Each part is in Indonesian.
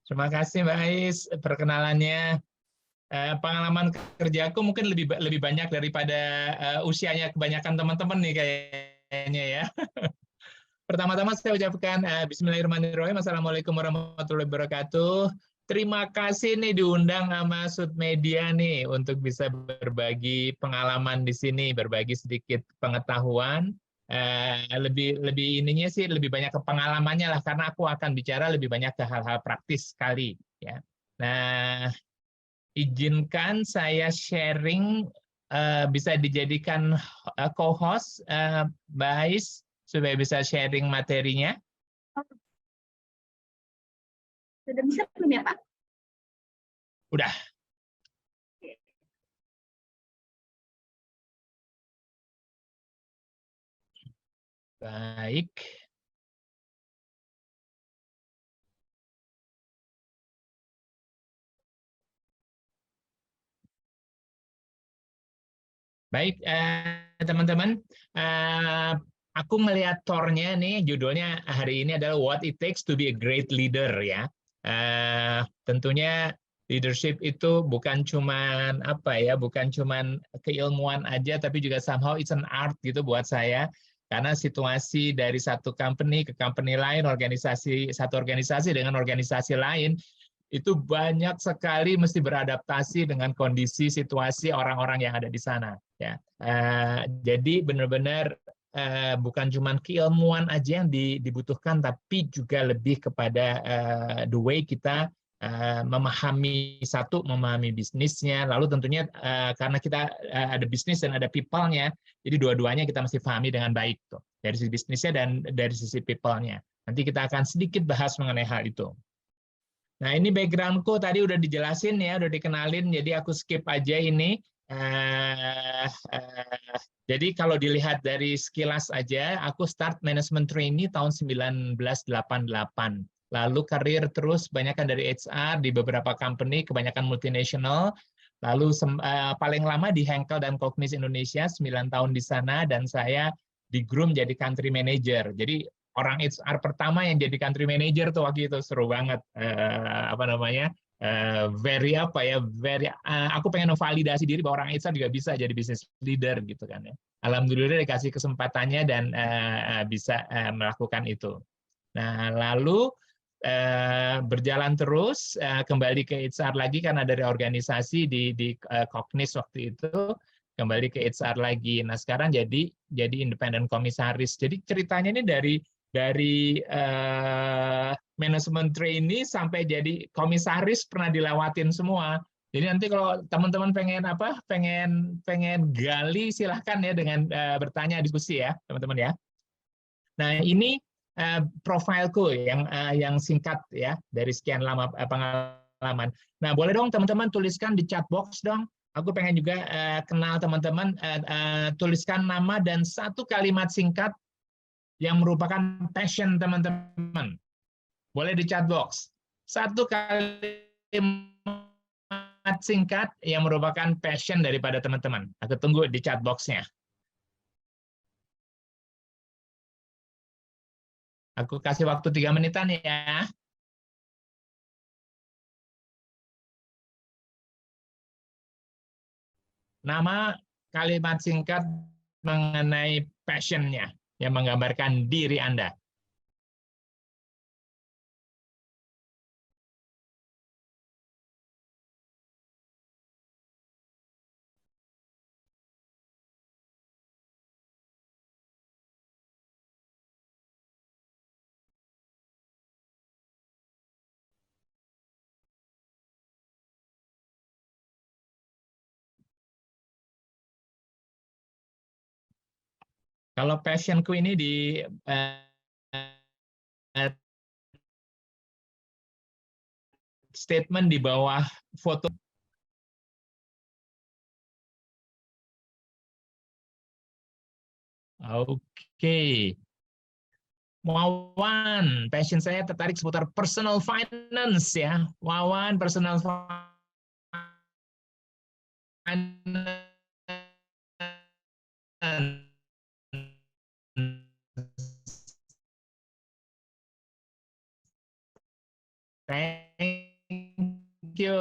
Terima kasih Mbak Ais perkenalannya. Pengalaman kerjaku mungkin lebih banyak daripada usianya kebanyakan teman-teman nih kayaknya ya. Pertama-tama saya ucapkan Bismillahirrahmanirrahim. Assalamualaikum warahmatullahi wabarakatuh. Terima kasih nih diundang sama Sud Media nih untuk bisa berbagi pengalaman di sini, berbagi sedikit pengetahuan. Lebih ininya sih lebih banyak ke pengalamannya lah karena aku akan bicara lebih banyak ke hal-hal praktis sekali ya. Nah, izinkan saya sharing, bisa dijadikan co-host Mbak Ais supaya bisa sharing materinya. Sudah bisa belum ya, Pak? Udah. Baik. Baik, teman-teman. Aku melihat tornya nih, judulnya hari ini adalah What It Takes to Be a Great Leader ya. Tentunya leadership itu bukan cuman apa ya, bukan cuman keilmuan aja, tapi juga somehow it's an art gitu buat saya. Karena situasi dari satu company ke company lain, satu organisasi dengan organisasi lain, itu banyak sekali mesti beradaptasi dengan kondisi situasi orang-orang yang ada di sana ya. Jadi benar-benar bukan cuma keilmuan aja yang dibutuhkan, tapi juga lebih kepada the way kita memahami memahami bisnisnya, lalu tentunya karena kita ada bisnis dan ada people-nya, jadi dua-duanya kita mesti pahami dengan baik tuh, dari sisi bisnisnya dan dari sisi people-nya. Nanti kita akan sedikit bahas mengenai hal itu. Nah, ini background-ku tadi udah dijelasin ya, udah dikenalin, jadi aku skip aja ini. Jadi kalau dilihat dari sekilas aja, aku start management trainee tahun 1988. Lalu karir terus banyakkan dari HR di beberapa company, kebanyakan multinational. Lalu paling lama di Henkel dan Cognis Indonesia, 9 tahun di sana, dan saya di Groom jadi country manager. Jadi orang HR pertama yang jadi country manager tuh waktu itu seru banget. Apa namanya? Aku pengen validasi diri bahwa orang HR juga bisa jadi business leader gitu kan ya. Alhamdulillah dikasih kesempatannya dan bisa melakukan itu. Nah, lalu berjalan terus kembali ke HR lagi karena dari organisasi di Cognis waktu itu kembali ke HR lagi. Nah, sekarang jadi independent komisaris. Jadi ceritanya ini dari manajemen trainee sampai jadi komisaris pernah dilewatin semua. Jadi nanti kalau teman-teman pengen gali silahkan ya dengan bertanya diskusi ya teman-teman ya. Nah ini profilku yang singkat ya dari sekian lama pengalaman. Nah boleh dong teman-teman tuliskan di chat box dong. Aku pengen juga kenal teman-teman, tuliskan nama dan satu kalimat singkat yang merupakan passion teman-teman. Boleh di chat box. Satu kalimat singkat yang merupakan passion daripada teman-teman. Aku tunggu di chat box-nya. Aku kasih waktu 3 menitan ya. Nama kalimat singkat mengenai passion-nya yang menggambarkan diri Anda. Kalau passion-ku ini di statement di bawah foto. Oke. Wawan, passion saya tertarik seputar personal finance ya. Wawan, personal finance Thank you.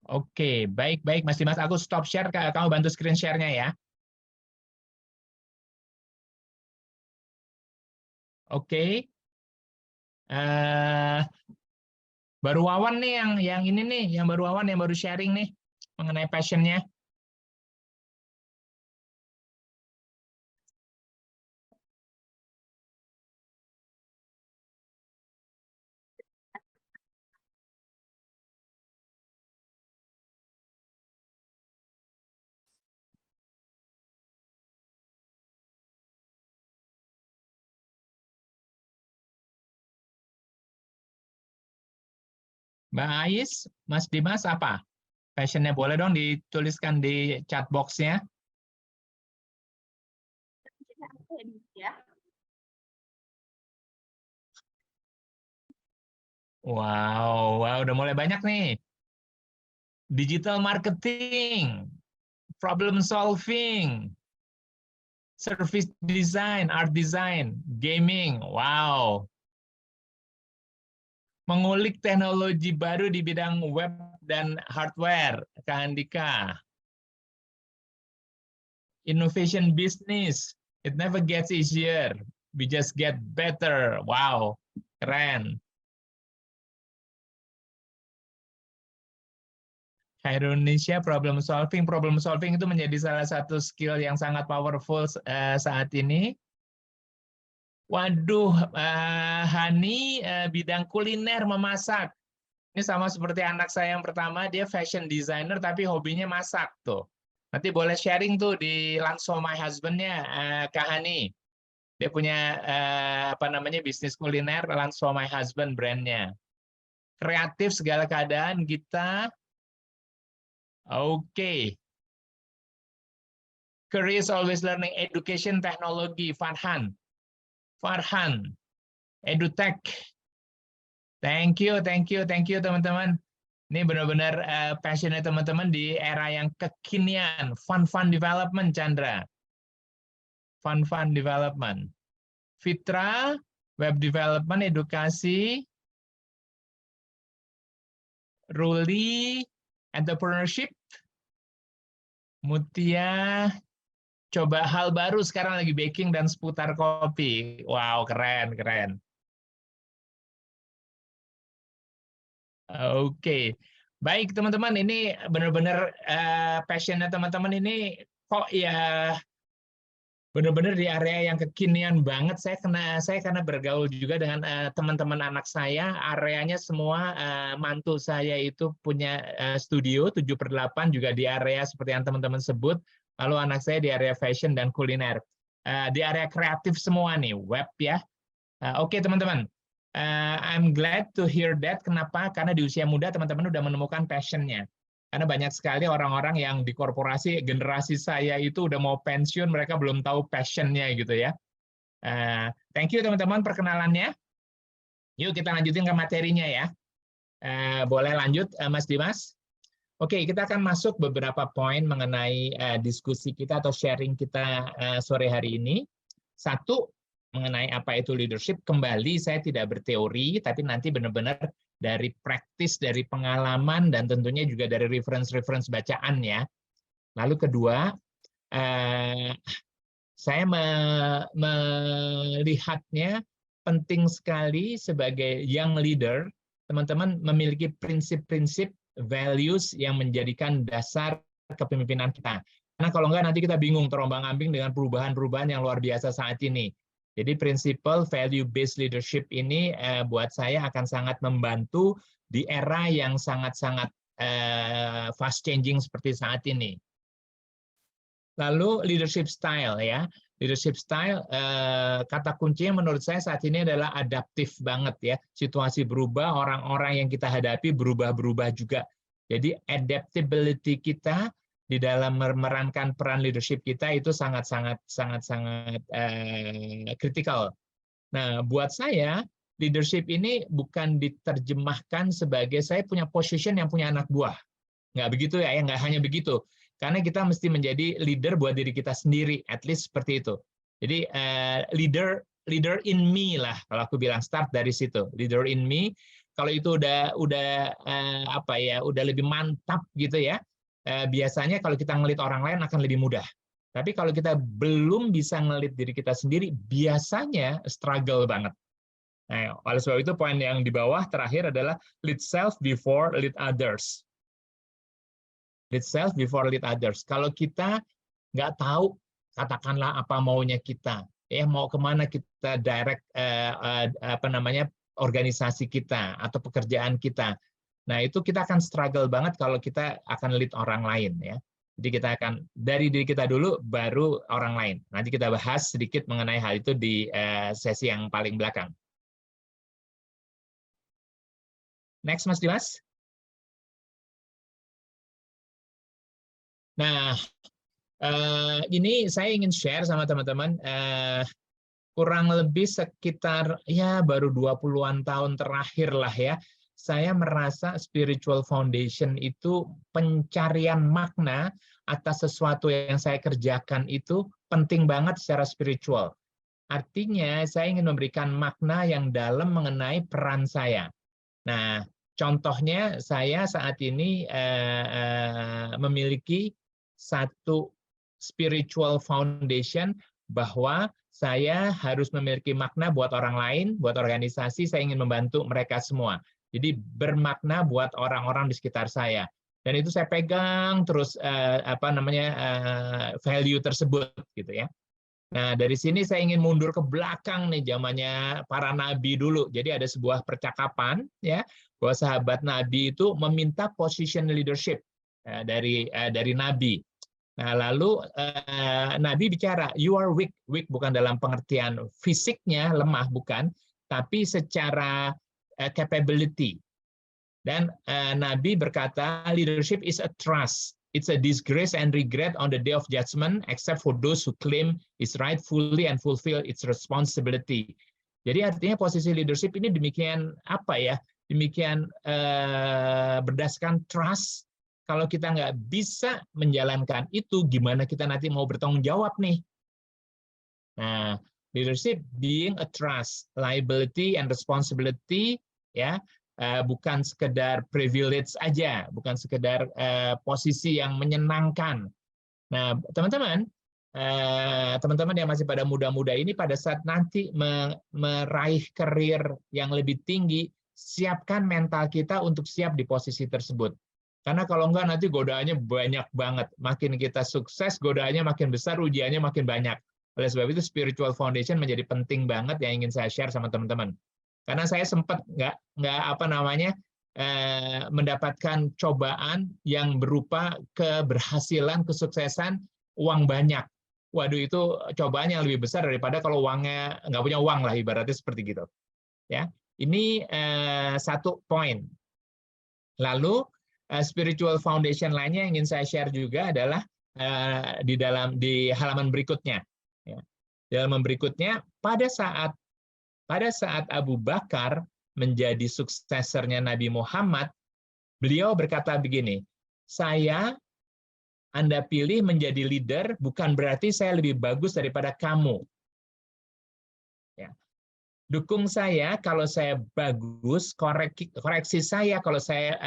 Oke, baik Mas Dimas. Aku stop share, kamu bantu screen share-nya ya. Oke. Baru Wawan nih yang ini nih, yang baru Wawan yang baru sharing nih mengenai passion-nya. Mbak Ais, Mas Dimas apa? Passion-nya boleh dong dituliskan di chat box-nya. Ya. Wow, udah mulai banyak nih. Digital marketing, problem solving, service design, art design, gaming. Wow. Mengulik teknologi baru di bidang web dan hardware, Kak Andika. Innovation business, it never gets easier. We just get better. Wow, keren. Indonesia problem solving itu menjadi salah satu skill yang sangat powerful saat ini. Waduh, Hani bidang kuliner memasak. Ini sama seperti anak saya yang pertama, dia fashion designer tapi hobinya masak tuh. Nanti boleh sharing tuh di Lunch for My Husband-nya, Kak Hani. Dia punya apa namanya bisnis kuliner, Lunch for My Husband brandnya. Kreatif segala keadaan kita. Oke. Career is always learning, education, teknologi, Farhan, edutech. Thank you teman-teman. Ini benar-benar passionnya teman-teman di era yang kekinian, fun development, Chandra. Fun development. Fitra, web development, edukasi. Ruli, entrepreneurship. Mutia, coba hal baru sekarang lagi baking dan seputar kopi. Wow, keren. Oke, baik teman-teman, ini benar-benar passionnya teman-teman ini kok ya benar-benar di area yang kekinian banget. Saya karena bergaul juga dengan teman-teman anak saya, areanya semua mantu saya itu punya studio 7/8 juga di area seperti yang teman-teman sebut. Lalu anak saya di area fashion dan kuliner. Di area kreatif semua nih, web ya. Oke teman-teman. I'm glad to hear that. Kenapa? Karena di usia muda teman-teman udah menemukan passion-nya. Karena banyak sekali orang-orang yang di korporasi, generasi saya itu udah mau pensiun, mereka belum tahu passion-nya gitu ya. Thank you teman-teman perkenalannya. Yuk kita lanjutin ke materinya ya. Boleh lanjut Mas Dimas? Oke, kita akan masuk beberapa poin mengenai diskusi kita atau sharing kita sore hari ini. Satu, mengenai apa itu leadership. Kembali saya tidak berteori, tapi nanti benar-benar dari praktis, dari pengalaman, dan tentunya juga dari reference bacaan ya. Lalu kedua, saya melihatnya penting sekali sebagai young leader, teman-teman memiliki prinsip-prinsip, values yang menjadikan dasar kepemimpinan kita. Karena kalau enggak nanti kita bingung terombang-ambing dengan perubahan-perubahan yang luar biasa saat ini. Jadi prinsipal value-based leadership ini buat saya akan sangat membantu di era yang sangat-sangat fast changing seperti saat ini. Lalu leadership style ya. Leadership style kata kuncinya menurut saya saat ini adalah adaptif banget ya. Situasi berubah, orang-orang yang kita hadapi berubah-berubah juga. Jadi adaptability kita di dalam memerankan peran leadership kita itu sangat-sangat kritikal. Nah, buat saya leadership ini bukan diterjemahkan sebagai saya punya position yang punya anak buah. Nggak begitu ya, nggak hanya begitu. Karena kita mesti menjadi leader buat diri kita sendiri, at least seperti itu. Jadi leader in me lah, kalau aku bilang start dari situ, leader in me. Kalau itu udah udah lebih mantap gitu ya. Biasanya kalau kita ngelit orang lain akan lebih mudah. Tapi kalau kita belum bisa ngelit diri kita sendiri, biasanya struggle banget. Nah, oleh sebab itu poin yang di bawah terakhir adalah lead self before lead others. Lead self before lead others. Kalau kita nggak tahu, katakanlah apa maunya kita, mau kemana kita direct organisasi kita atau pekerjaan kita. Nah itu kita akan struggle banget kalau kita akan lead orang lain ya. Jadi kita akan dari diri kita dulu, baru orang lain. Nanti kita bahas sedikit mengenai hal itu di sesi yang paling belakang. Next, Mas Dimas. Nah, ini saya ingin share sama teman-teman, kurang lebih sekitar ya baru 20-an tahun terakhir lah ya, saya merasa spiritual foundation itu pencarian makna atas sesuatu yang saya kerjakan itu penting banget secara spiritual. Artinya saya ingin memberikan makna yang dalam mengenai peran saya. Nah, contohnya saya saat ini memiliki satu spiritual foundation bahwa saya harus memiliki makna buat orang lain, buat organisasi, saya ingin membantu mereka semua. Jadi bermakna buat orang-orang di sekitar saya. Dan itu saya pegang terus value tersebut gitu ya. Nah, dari sini saya ingin mundur ke belakang nih, zamannya para nabi dulu. Jadi ada sebuah percakapan ya bahwa sahabat nabi itu meminta position leadership dari nabi. Nah, lalu nabi bicara, you are weak. Weak bukan dalam pengertian fisiknya lemah, bukan, tapi secara capability. Dan nabi berkata, leadership is a trust. It's a disgrace and regret on the day of judgment, except for those who claim it's rightfully and fulfill its responsibility. Jadi artinya posisi leadership ini demikian demikian berdasarkan trust. Kalau kita nggak bisa menjalankan itu, gimana kita nanti mau bertanggung jawab nih? Nah, leadership being a trust, liability and responsibility, ya. Bukan sekedar privilege aja, bukan sekedar posisi yang menyenangkan. Nah, teman-teman yang masih pada muda-muda ini, pada saat nanti meraih karir yang lebih tinggi, siapkan mental kita untuk siap di posisi tersebut. Karena kalau enggak nanti godaannya banyak banget. Makin kita sukses, godaannya makin besar, ujiannya makin banyak. Oleh sebab itu spiritual foundation menjadi penting banget yang ingin saya share sama teman-teman. Karena saya sempat mendapatkan cobaan yang berupa keberhasilan, kesuksesan, uang banyak. Waduh, itu cobaan yang lebih besar daripada kalau uangnya nggak punya uang lah, ibaratnya seperti gitu. Ya, ini satu poin. Lalu spiritual foundation lainnya yang ingin saya share juga adalah di halaman berikutnya. Ya. Di halaman berikutnya, pada saat Abu Bakar menjadi suksesornya Nabi Muhammad, beliau berkata begini, Anda pilih menjadi leader bukan berarti saya lebih bagus daripada kamu. Ya. Dukung saya kalau saya bagus, koreksi saya kalau saya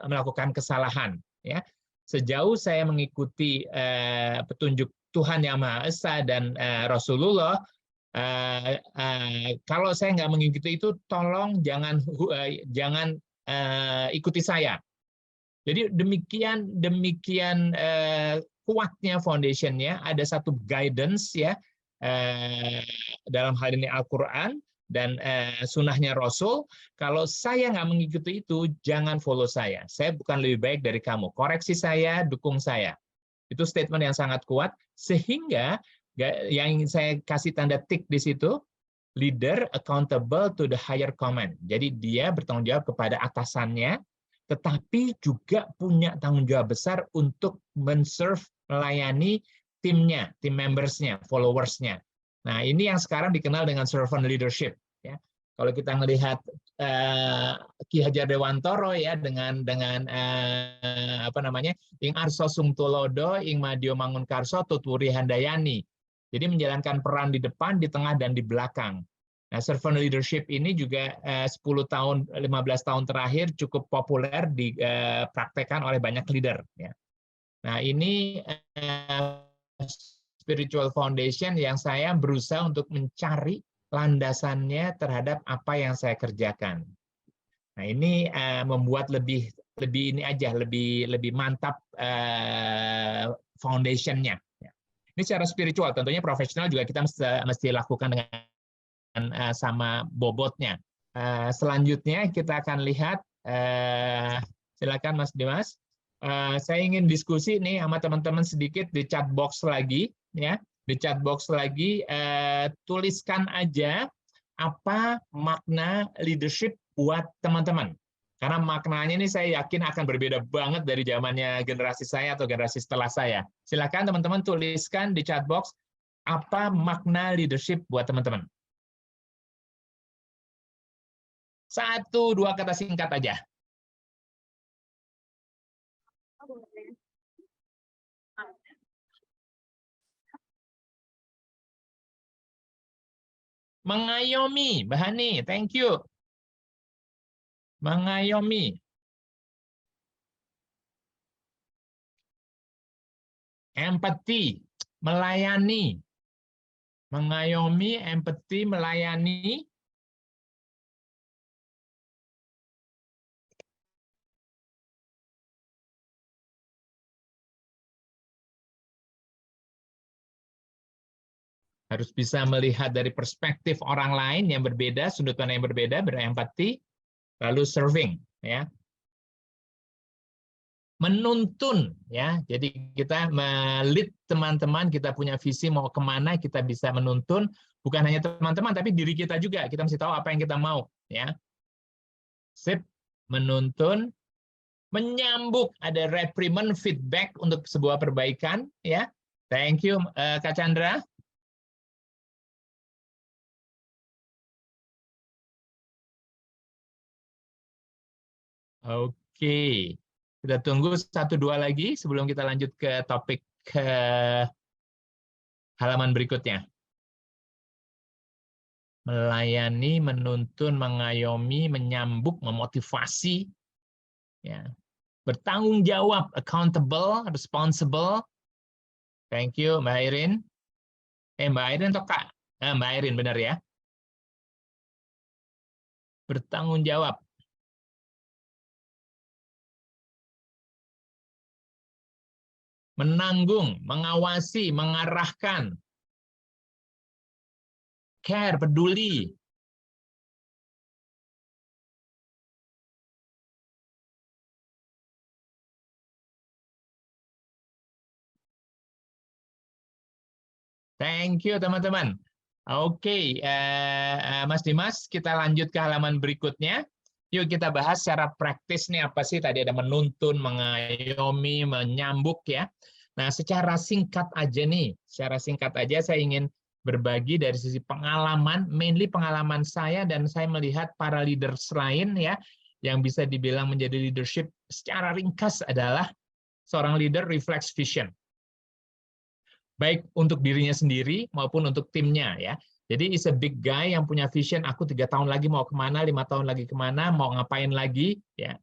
melakukan kesalahan. Ya. Sejauh saya mengikuti petunjuk Tuhan Yang Maha Esa dan Rasulullah, kalau saya nggak mengikuti itu, tolong jangan ikuti saya. Jadi demikian kuatnya foundationnya, ada satu guidance ya dalam hal ini Al-Quran dan sunnahnya Rasul. Kalau saya nggak mengikuti itu, jangan follow saya. Saya bukan lebih baik dari kamu. Koreksi saya, dukung saya. Itu statement yang sangat kuat, sehingga yang saya kasih tanda tik di situ, leader accountable to the higher command. Jadi dia bertanggung jawab kepada atasannya, tetapi juga punya tanggung jawab besar untuk men-serve, melayani timnya, tim membersnya, followersnya. Nah, ini yang sekarang dikenal dengan servant leadership. Ya, kalau kita melihat Ki Hajar Dewantoro ya dengan apa namanya, ing Arso Sungtulodo, ing Madio Mangunkarso, Tutwuri Handayani. Jadi menjalankan peran di depan, di tengah, dan di belakang. Nah, servant leadership ini juga 10 tahun, 15 tahun terakhir cukup populer dipraktekkan oleh banyak leader. Ya. Nah, ini spiritual foundation yang saya berusaha untuk mencari landasannya terhadap apa yang saya kerjakan. Nah, ini membuat lebih ini aja, lebih mantap foundation-nya. Ini secara spiritual, tentunya profesional juga kita mesti lakukan dengan sama bobotnya. Selanjutnya kita akan lihat, silakan Mas Dimas. Saya ingin diskusi nih sama teman-teman sedikit di chat box lagi, ya. Di chat box lagi, tuliskan aja apa makna leadership buat teman-teman. Karena maknanya ini saya yakin akan berbeda banget dari zamannya generasi saya atau generasi setelah saya. Silakan teman-teman tuliskan di chat box apa makna leadership buat teman-teman. 1-2 kata singkat aja. Mengayomi, Bahani, thank you. Mengayomi. Empathy, melayani. Mengayomi, empathy, melayani. Harus bisa melihat dari perspektif orang lain yang berbeda, sudut pandang yang berbeda, berempati, lalu serving, ya. Menuntun, ya. Jadi kita melit teman-teman, kita punya visi mau kemana, kita bisa menuntun, bukan hanya teman-teman, tapi diri kita juga. Kita mesti tahu apa yang kita mau, ya. Sip, menuntun, menyambut, ada reprimand, feedback untuk sebuah perbaikan, ya. Thank you, Kak Chandra. Oke, kita tunggu 1-2 lagi sebelum kita lanjut ke topik halaman berikutnya. Melayani, menuntun, mengayomi, menyambut, memotivasi, ya. Bertanggung jawab, accountable, responsible. Thank you, Mbak Irin. Mbak Irin atau Kak? Mbak Irin, benar ya. Bertanggung jawab. Menanggung, mengawasi, mengarahkan. Care, peduli. Thank you, teman-teman. Oke, Mas Dimas, kita lanjut ke halaman berikutnya. Yuk kita bahas secara praktis nih apa sih tadi ada menuntun, mengayomi, menyambuk ya. Nah, secara singkat aja nih, secara singkat aja saya ingin berbagi dari sisi pengalaman, mainly pengalaman saya dan saya melihat para leaders lain ya yang bisa dibilang menjadi leadership secara ringkas adalah seorang leader reflects vision. Baik untuk dirinya sendiri maupun untuk timnya ya. Jadi is a big guy yang punya vision, aku 3 tahun lagi mau kemana, 5 tahun lagi kemana, mau ngapain lagi ya.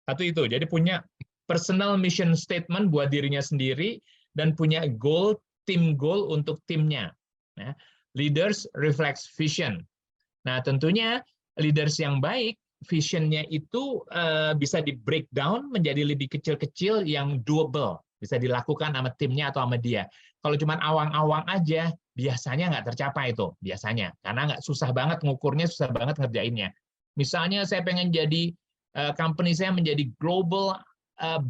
Satu itu, jadi punya personal mission statement buat dirinya sendiri dan punya goal, team goal untuk timnya. Nah, leaders reflects vision. Nah, tentunya leaders yang baik, visionnya itu bisa di breakdown menjadi lebih kecil-kecil yang doable, bisa dilakukan sama timnya atau sama dia. Kalau cuma awang-awang aja, biasanya nggak tercapai itu, biasanya. Karena nggak susah banget ngukurnya, susah banget ngerjainnya. Misalnya saya pengen jadi, company saya menjadi global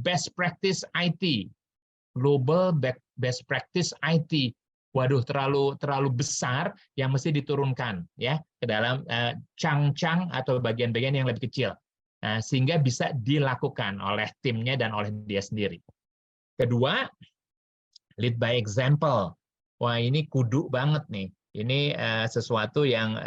best practice IT. global best practice IT. Waduh, terlalu besar yang mesti diturunkan ya ke dalam chunk-chunk atau bagian-bagian yang lebih kecil. Nah, sehingga bisa dilakukan oleh timnya dan oleh dia sendiri. Kedua, lead by example. Wah, ini kudu banget nih. Ini sesuatu yang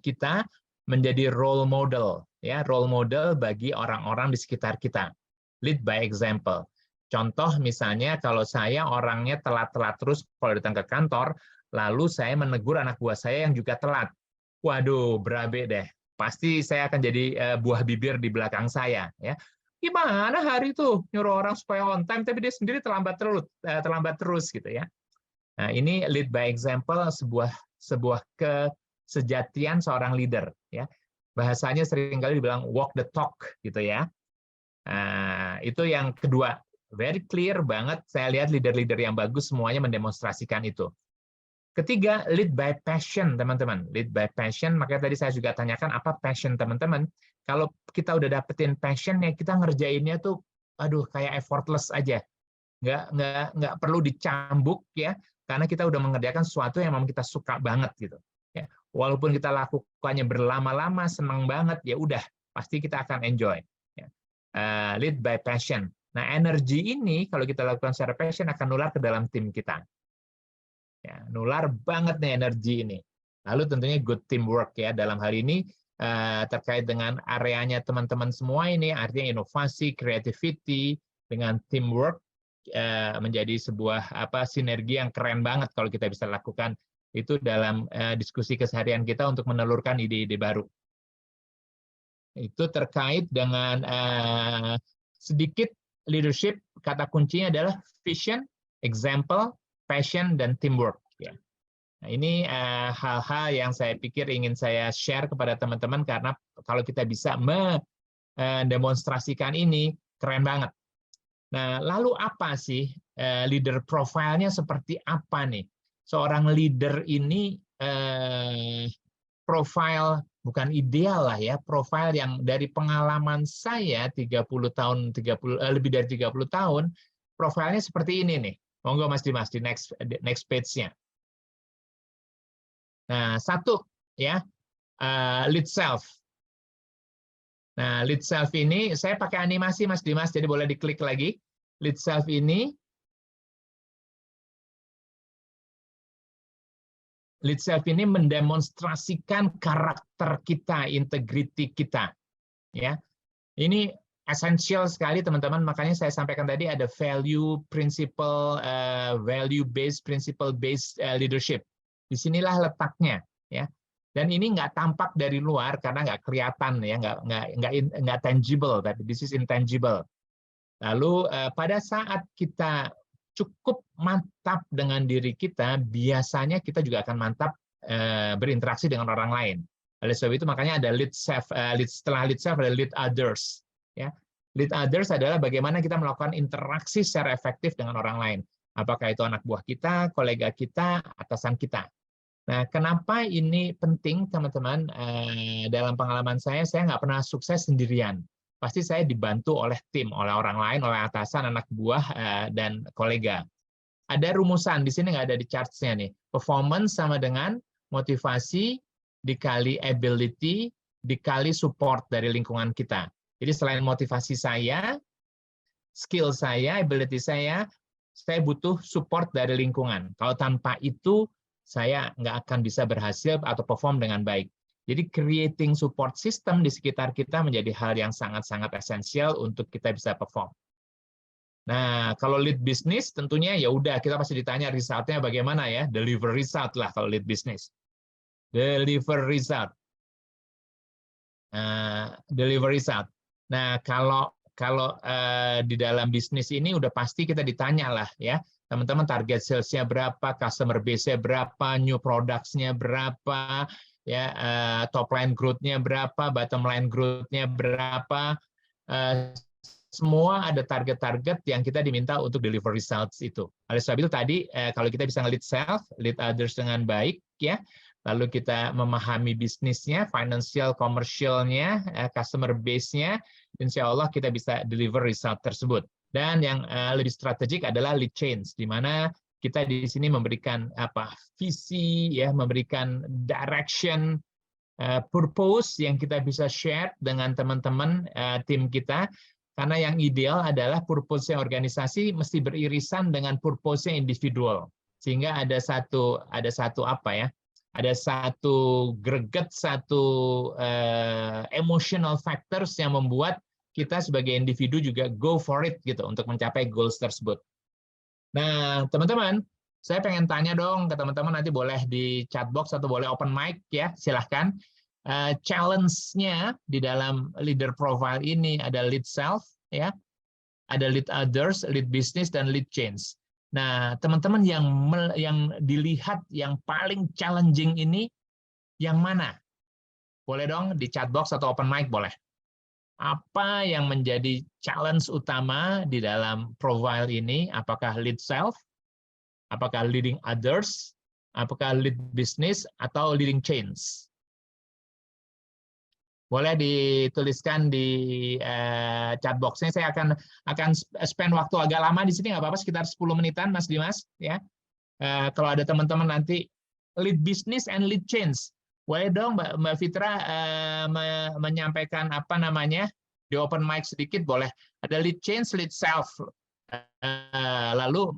kita menjadi role model, ya, role model bagi orang-orang di sekitar kita. Lead by example. Contoh misalnya kalau saya orangnya telat-telat terus kalau datang ke kantor, lalu saya menegur anak buah saya yang juga telat. Waduh, berabe deh. Pasti saya akan jadi buah bibir di belakang saya, ya. Gimana hari itu nyuruh orang supaya on time tapi dia sendiri terlambat terus gitu ya. Nah, ini lead by example, sebuah kesejatian seorang leader ya. Bahasanya seringkali dibilang walk the talk gitu ya. Nah, itu yang kedua. Very clear banget, saya lihat leader-leader yang bagus semuanya mendemonstrasikan itu. Ketiga, lead by passion, teman-teman. Lead by passion, makanya tadi saya juga tanyakan apa passion teman-teman. Kalau kita udah dapetin passion-nya, kita ngerjainnya tuh, aduh, kayak effortless aja. Nggak perlu dicambuk, ya, karena kita udah mengerjakan sesuatu yang memang kita suka banget, gitu. Ya. Walaupun kita lakukannya berlama-lama, senang banget, ya udah, pasti kita akan enjoy. Ya. Lead by passion. Nah, energi ini kalau kita lakukan secara passion akan nular ke dalam tim kita. Ya, nular banget nih energi ini. Lalu tentunya good teamwork ya dalam hal ini terkait dengan areanya teman-teman semua ini, artinya inovasi, creativity dengan teamwork menjadi sebuah sinergi yang keren banget kalau kita bisa lakukan itu dalam diskusi keseharian kita untuk menelurkan ide-ide baru. Itu terkait dengan sedikit leadership, kata kuncinya adalah vision, example, passion, dan teamwork. Nah, ini hal-hal yang saya pikir ingin saya share kepada teman-teman karena kalau kita bisa mendemonstrasikan ini, keren banget. Nah, lalu apa sih leader profile-nya seperti apa nih? Seorang leader ini profile bukan ideal lah ya, profile yang dari pengalaman saya 30 tahun, lebih dari 30 tahun, profilnya seperti ini nih. Monggo Mas Dimas di next page-nya. Nah, satu ya, lead self. Nah, lead self ini saya pakai animasi Mas Dimas, jadi boleh diklik lagi. Lead self ini mendemonstrasikan karakter kita, integriti kita. Ya, ini esensial sekali teman-teman. Makanya saya sampaikan tadi ada value, principle, value based, principle based leadership. Disinilah letaknya, ya. Dan ini nggak tampak dari luar karena nggak kelihatan, ya, nggak tangible, tapi this is intangible. Lalu pada saat kita cukup mantap dengan diri kita, biasanya kita juga akan mantap berinteraksi dengan orang lain. Oleh sebab itu makanya ada lead self, setelah lead self ada lead others. Ya, lead others adalah bagaimana kita melakukan interaksi secara efektif dengan orang lain. Apakah itu anak buah kita, kolega kita, atasan kita. Nah, kenapa ini penting, teman-teman? Dalam pengalaman saya nggak pernah sukses sendirian. Pasti saya dibantu oleh tim, oleh orang lain, oleh atasan, anak buah, dan kolega. Ada rumusan, di sini nggak ada di charts-nya nih. Performance sama dengan motivasi dikali ability dikali support dari lingkungan kita. Jadi selain motivasi saya, skill saya, ability saya butuh support dari lingkungan. Kalau tanpa itu, saya nggak akan bisa berhasil atau perform dengan baik. Jadi creating support system di sekitar kita menjadi hal yang sangat-sangat esensial untuk kita bisa perform. Nah, kalau lead bisnis tentunya ya udah kita pasti ditanya resultnya bagaimana ya, deliver result lah kalau lead bisnis. Deliver result. Deliver result. Nah, kalau di dalam bisnis ini udah pasti kita ditanya lah ya, teman-teman target sales-nya berapa, customer base-nya berapa, new products-nya berapa, ya top line growth-nya berapa, bottom line growth-nya berapa, semua ada target-target yang kita diminta untuk deliver results itu. Oleh sebab itu tadi kalau kita bisa nge-lead self, lead others dengan baik, ya, lalu kita memahami bisnisnya, financial, commercial-nya, customer base-nya, insya Allah kita bisa deliver result tersebut. Dan yang lebih strategik adalah lead change, di mana kita di sini memberikan visi, ya, memberikan direction, purpose yang kita bisa share dengan teman-teman tim kita. Karena yang ideal adalah purpose-nya organisasi mesti beririsan dengan purpose-nya individual, sehingga ada satu greget, satu emotional factors yang membuat kita sebagai individu juga go for it gitu untuk mencapai goals tersebut. Nah, teman-teman, saya pengen tanya dong ke teman-teman, nanti boleh di chat box atau boleh open mic ya, silahkan. Challenge-nya di dalam leader profile ini ada lead self, ya, ada lead others, lead business, dan lead change. Nah, teman-teman yang dilihat yang paling challenging ini yang mana? Boleh dong di chat box atau open mic boleh. Apa yang menjadi challenge utama di dalam profile ini? Apakah lead self? Apakah leading others? Apakah lead business atau leading change? Boleh dituliskan di chat box-nya. Saya akan spend waktu agak lama di sini, nggak apa-apa, sekitar 10 menitan, Mas Dimas. Ya. Kalau ada teman-teman nanti lead business and lead change, boleh dong Mbak Fitra menyampaikan di open mic sedikit, boleh. Ada lead change, lead self. Lalu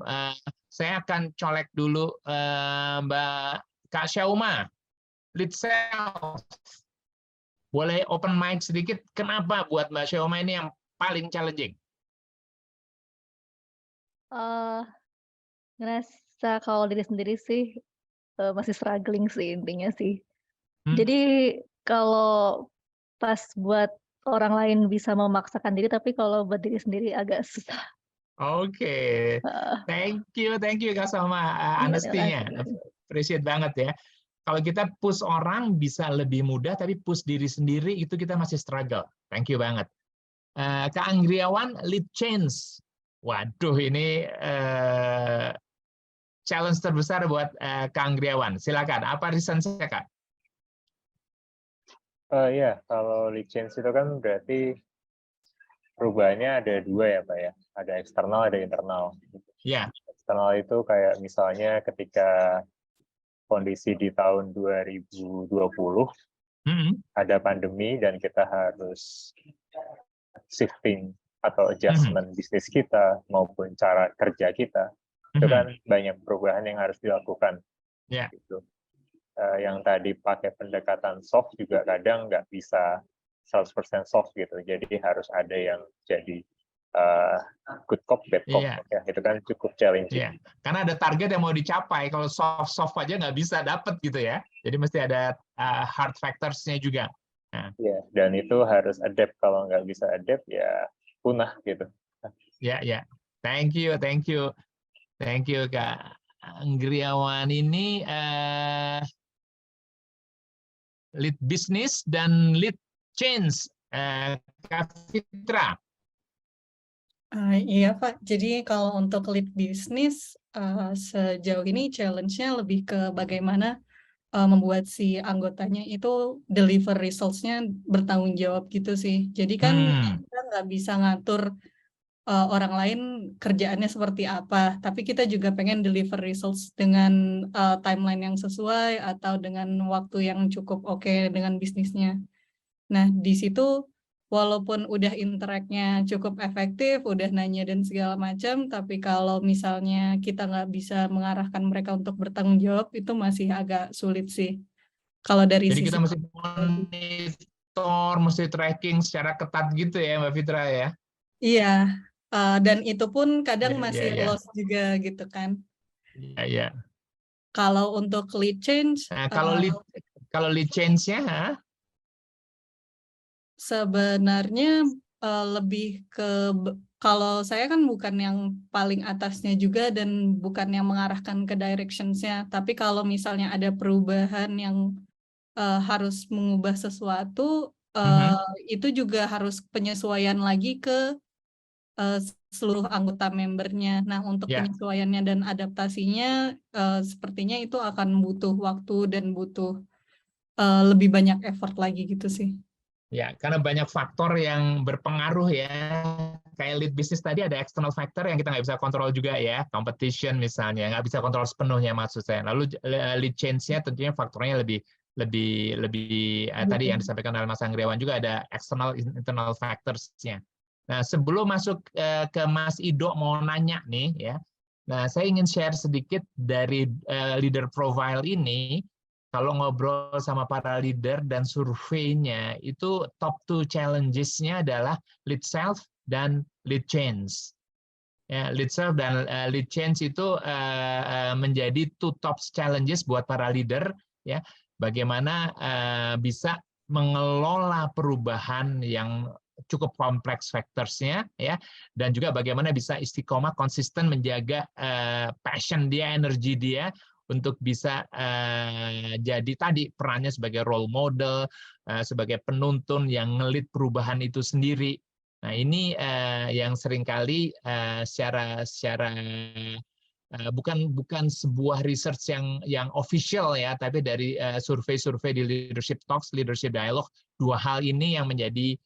saya akan colek dulu Mbak Kak Syauma, lead self. Boleh open mic sedikit, kenapa buat Mbak Syauma ini yang paling challenging? Ngerasa kalau diri sendiri sih masih struggling sih intinya sih. Hmm? Jadi kalau pas buat orang lain bisa memaksakan diri, tapi kalau buat diri sendiri agak susah. Oke. Thank you Kak Syauma, honesty-nya. Appreciate banget ya. Kalau kita push orang bisa lebih mudah, tapi push diri sendiri itu kita masih struggle. Thank you banget. Kak Anggriawan, lead change. Waduh, ini challenge terbesar buat Kak Anggriawan. Silakan, apa reason-nya, Kak? Ya, kalau lead change itu kan berarti perubahannya ada dua ya, Pak ya. Ada eksternal, ada internal. Ya. Eksternal itu kayak misalnya ketika kondisi di tahun 2020 ada pandemi dan kita harus shifting atau adjustment bisnis kita maupun cara kerja kita, itu kan banyak perubahan yang harus dilakukan. Gitu. Yang tadi pakai pendekatan soft juga kadang nggak bisa 100% soft gitu, jadi harus ada yang jadi good cop, bad cop. Ya, itu kan cukup challenging. Karena ada target yang mau dicapai, kalau soft aja nggak bisa dapet gitu ya. Jadi mesti ada hard factors-nya juga. Ya, dan itu harus adapt. Kalau nggak bisa adapt ya punah gitu. Ya. Thank you Kak Anggriawan. Ini lead business dan lead change, Kak Fitra. Iya Pak, jadi kalau untuk lead bisnis sejauh ini challenge-nya lebih ke bagaimana membuat si anggotanya itu deliver results-nya bertanggung jawab gitu sih. Jadi kan kita nggak bisa ngatur orang lain kerjaannya seperti apa, tapi kita juga pengen deliver results dengan timeline yang sesuai atau dengan waktu yang cukup oke dengan bisnisnya. Nah, di situ walaupun udah interact-nya cukup efektif, udah nanya dan segala macam, tapi kalau misalnya kita nggak bisa mengarahkan mereka untuk bertanggung jawab, itu masih agak sulit sih. Kalau dari Jadi sisi kita mesti monitor, mesti tracking secara ketat gitu ya, Mbak Fitra ya? Iya, dan itu pun kadang masih loss juga gitu kan. Iya. Kalau untuk lead change, kalau lead change-nya, sebenarnya lebih ke, kalau saya kan bukan yang paling atasnya juga dan bukan yang mengarahkan ke directions-nya, tapi kalau misalnya ada perubahan yang harus mengubah sesuatu, itu juga harus penyesuaian lagi ke seluruh anggota membernya. Nah, untuk penyesuaiannya dan adaptasinya, sepertinya itu akan butuh waktu dan butuh lebih banyak effort lagi gitu sih. Ya, karena banyak faktor yang berpengaruh ya, kayak lead bisnis tadi ada external factor yang kita nggak bisa kontrol juga ya, competition misalnya, nggak bisa kontrol sepenuhnya maksud saya. Lalu lead change-nya tentunya faktornya lebih tadi yang disampaikan oleh Mas Anggriawan juga ada external internal factors-nya. Nah, sebelum masuk ke Mas Ido mau nanya nih ya. Nah, saya ingin share sedikit dari leader profile ini. Kalau ngobrol sama para leader dan surveinya, itu top 2 challenges-nya adalah lead self dan lead change. Ya, lead self dan lead change itu menjadi 2 top challenges buat para leader. Ya, bagaimana bisa mengelola perubahan yang cukup kompleks faktornya, ya, dan juga bagaimana bisa istiqomah konsisten menjaga passion dia, energi dia, untuk bisa jadi tadi perannya sebagai role model, sebagai penuntun yang ngelit perubahan itu sendiri. Nah, ini yang seringkali secara bukan sebuah research yang official ya, tapi dari survei-survei di leadership talks, leadership dialogue, 2 hal ini yang menjadi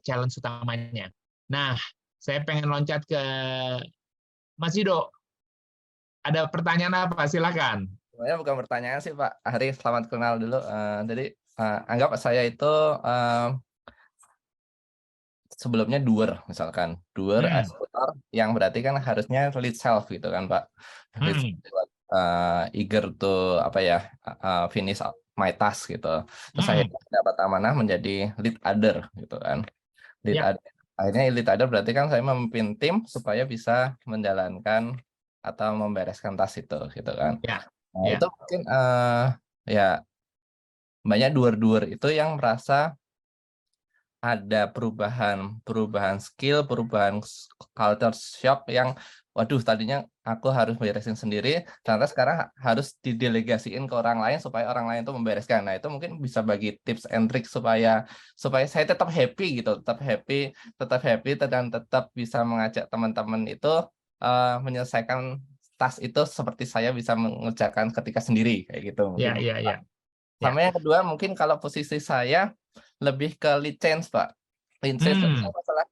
challenge utamanya. Nah, saya pengen loncat ke Mas Ido. Ada pertanyaan apa? Silakan. Sebenarnya bukan pertanyaan sih Pak Hari, selamat kenal dulu. Jadi anggap saya itu sebelumnya doer, misalkan doer eksekutor yang berarti kan harusnya lead self gitu kan Pak. Eager to finish my task gitu. Terus saya dapat amanah menjadi lead other gitu kan. Akhirnya lead other berarti kan saya memimpin tim supaya bisa menjalankan atau membereskan tas itu gitu kan. Itu mungkin ya banyak doer-doer itu yang merasa ada perubahan skill, perubahan culture shock yang waduh tadinya aku harus beresin sendiri, ternyata sekarang harus didelegasiin ke orang lain supaya orang lain itu membereskan. Nah, itu mungkin bisa bagi tips and trick supaya saya tetap happy gitu, tetap happy dan tetap bisa mengajak teman-teman itu menyelesaikan tas itu seperti saya bisa mengerjakan ketika sendiri kayak gitu mungkin. Sama yang kedua mungkin kalau posisi saya lebih ke lead change Pak. Lead change masalah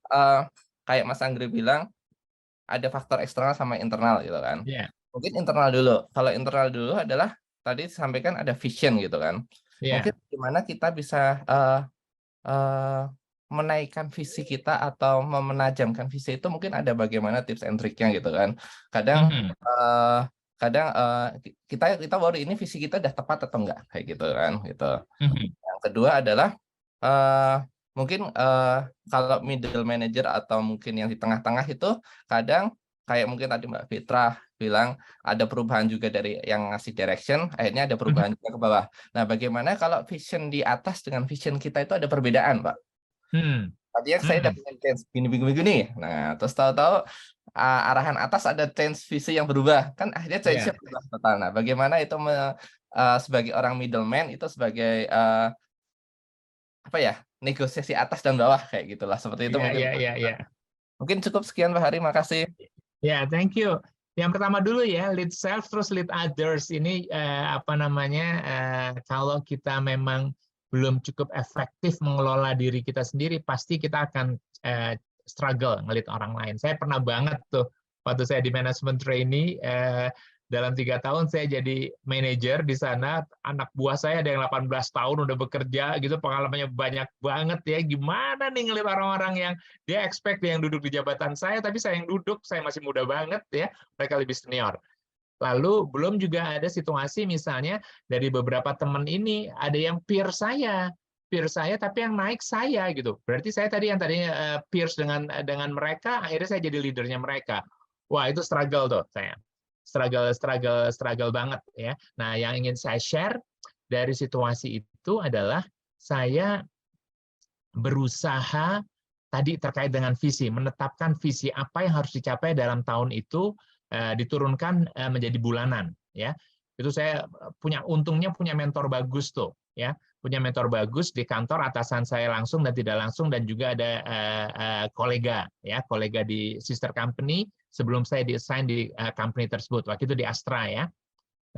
kayak Mas Anggri bilang ada faktor eksternal sama internal gitu kan. Mungkin internal dulu. Kalau internal dulu adalah tadi disampaikan ada vision gitu kan. Mungkin gimana kita bisa menaikkan visi kita atau menajamkan visi itu mungkin ada bagaimana tips and triknya gitu kan. Kadang kita baru ini visi kita udah tepat atau enggak kayak gitu kan gitu. Yang kedua adalah mungkin kalau middle manager atau mungkin yang di tengah-tengah itu kadang kayak mungkin tadi Mbak Fitra bilang ada perubahan juga dari yang ngasih direction, akhirnya ada perubahan juga ke bawah. Nah, bagaimana kalau vision di atas dengan vision kita itu ada perbedaan, Pak? Tadi yang saya dapat change begini. Nah, terus tahu-tahu arahan atas ada change visi yang berubah, kan akhirnya change berubah total. Nah, bagaimana itu sebagai orang middleman itu sebagai negosiasi atas dan bawah kayak gitulah, seperti itu mungkin. Mungkin cukup sekian Pak Hari, makasih. Thank you. Yang pertama dulu ya, lead self terus lead others. Ini kalau kita memang belum cukup efektif mengelola diri kita sendiri, pasti kita akan struggle ngelit orang lain. Saya pernah banget tuh waktu saya di management trainee, dalam 3 tahun saya jadi manajer di sana, anak buah saya ada yang 18 tahun udah bekerja gitu, pengalamannya banyak banget ya. Gimana nih ngelihat orang-orang yang dia expect dia yang duduk di jabatan saya, tapi saya yang duduk, saya masih muda banget ya, mereka lebih senior. Lalu belum juga ada situasi misalnya dari beberapa teman ini ada yang peer saya tapi yang naik saya gitu. Berarti saya tadi yang tadinya peers dengan mereka, akhirnya saya jadi leadernya mereka. Wah, itu struggle tuh saya. Struggle banget ya. Nah, yang ingin saya share dari situasi itu adalah saya berusaha tadi terkait dengan visi, menetapkan visi apa yang harus dicapai dalam tahun itu, diturunkan menjadi bulanan ya. Itu saya untungnya punya mentor bagus tuh ya, punya mentor bagus di kantor, atasan saya langsung dan tidak langsung, dan juga ada kolega di sister company sebelum saya di-assign di company tersebut, waktu itu di Astra ya.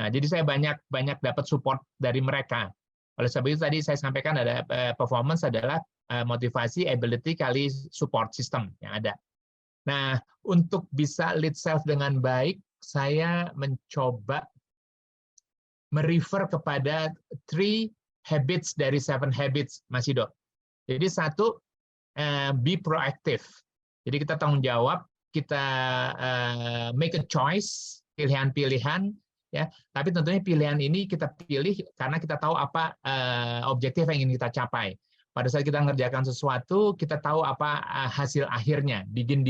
Nah, jadi saya banyak dapat support dari mereka. Oleh sebab itu tadi saya sampaikan ada performance adalah motivasi, ability kali support system yang ada. Nah, untuk bisa lead self dengan baik, saya mencoba merefer kepada 3 habits dari 7 habits, Mas Ido. Jadi satu, be proactive. Jadi kita tanggung jawab, kita make a choice, pilihan-pilihan, ya. Tapi tentunya pilihan ini kita pilih karena kita tahu apa objektif yang ingin kita capai. Pada saat kita mengerjakan sesuatu, kita tahu apa hasil akhirnya. Begin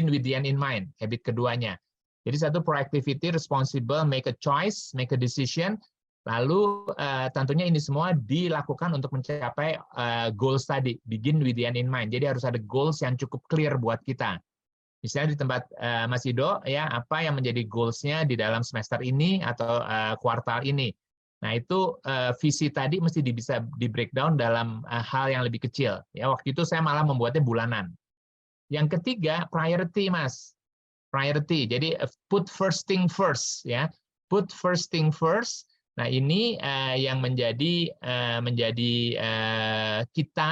with the end in mind. Habit keduanya. Jadi satu, proactivity, responsible, make a choice, make a decision. Lalu tentunya ini semua dilakukan untuk mencapai goals tadi. Begin with the end in mind. Jadi harus ada goals yang cukup clear buat kita. Misalnya di tempat Mas Ido, ya, apa yang menjadi goals-nya di dalam semester ini atau kuartal ini. Nah, itu visi tadi mesti bisa di breakdown dalam hal yang lebih kecil. Ya, waktu itu saya malah membuatnya bulanan. Yang ketiga, priority, Mas. Priority. Jadi put first thing first, ya. Put first thing first. Nah, ini yang menjadi kita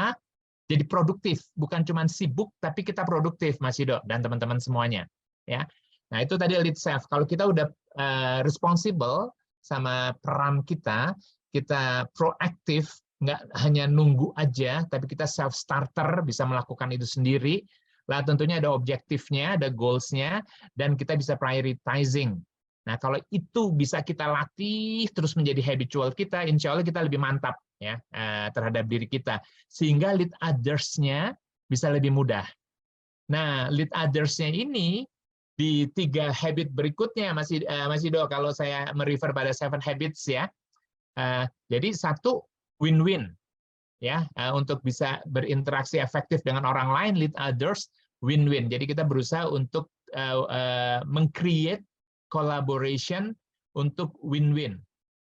jadi produktif, bukan cuma sibuk, tapi kita produktif, Mas Ido dan teman-teman semuanya. Ya, nah itu tadi lead self. Kalau kita udah responsible sama peran kita proaktif, nggak hanya nunggu aja, tapi kita self starter, bisa melakukan itu sendiri. Lah tentunya ada objektifnya, ada goals-nya, dan kita bisa prioritizing. Nah, kalau itu bisa kita latih terus menjadi habitual kita, insya Allah kita lebih mantap ya terhadap diri kita, sehingga lead others-nya bisa lebih mudah. Nah, lead others-nya ini di 3 habit berikutnya, Mas Ido, kalau saya merefer pada 7 habits ya. Jadi satu, win-win ya, untuk bisa berinteraksi efektif dengan orang lain, lead others, win-win. Jadi kita berusaha untuk meng-create collaboration untuk win-win.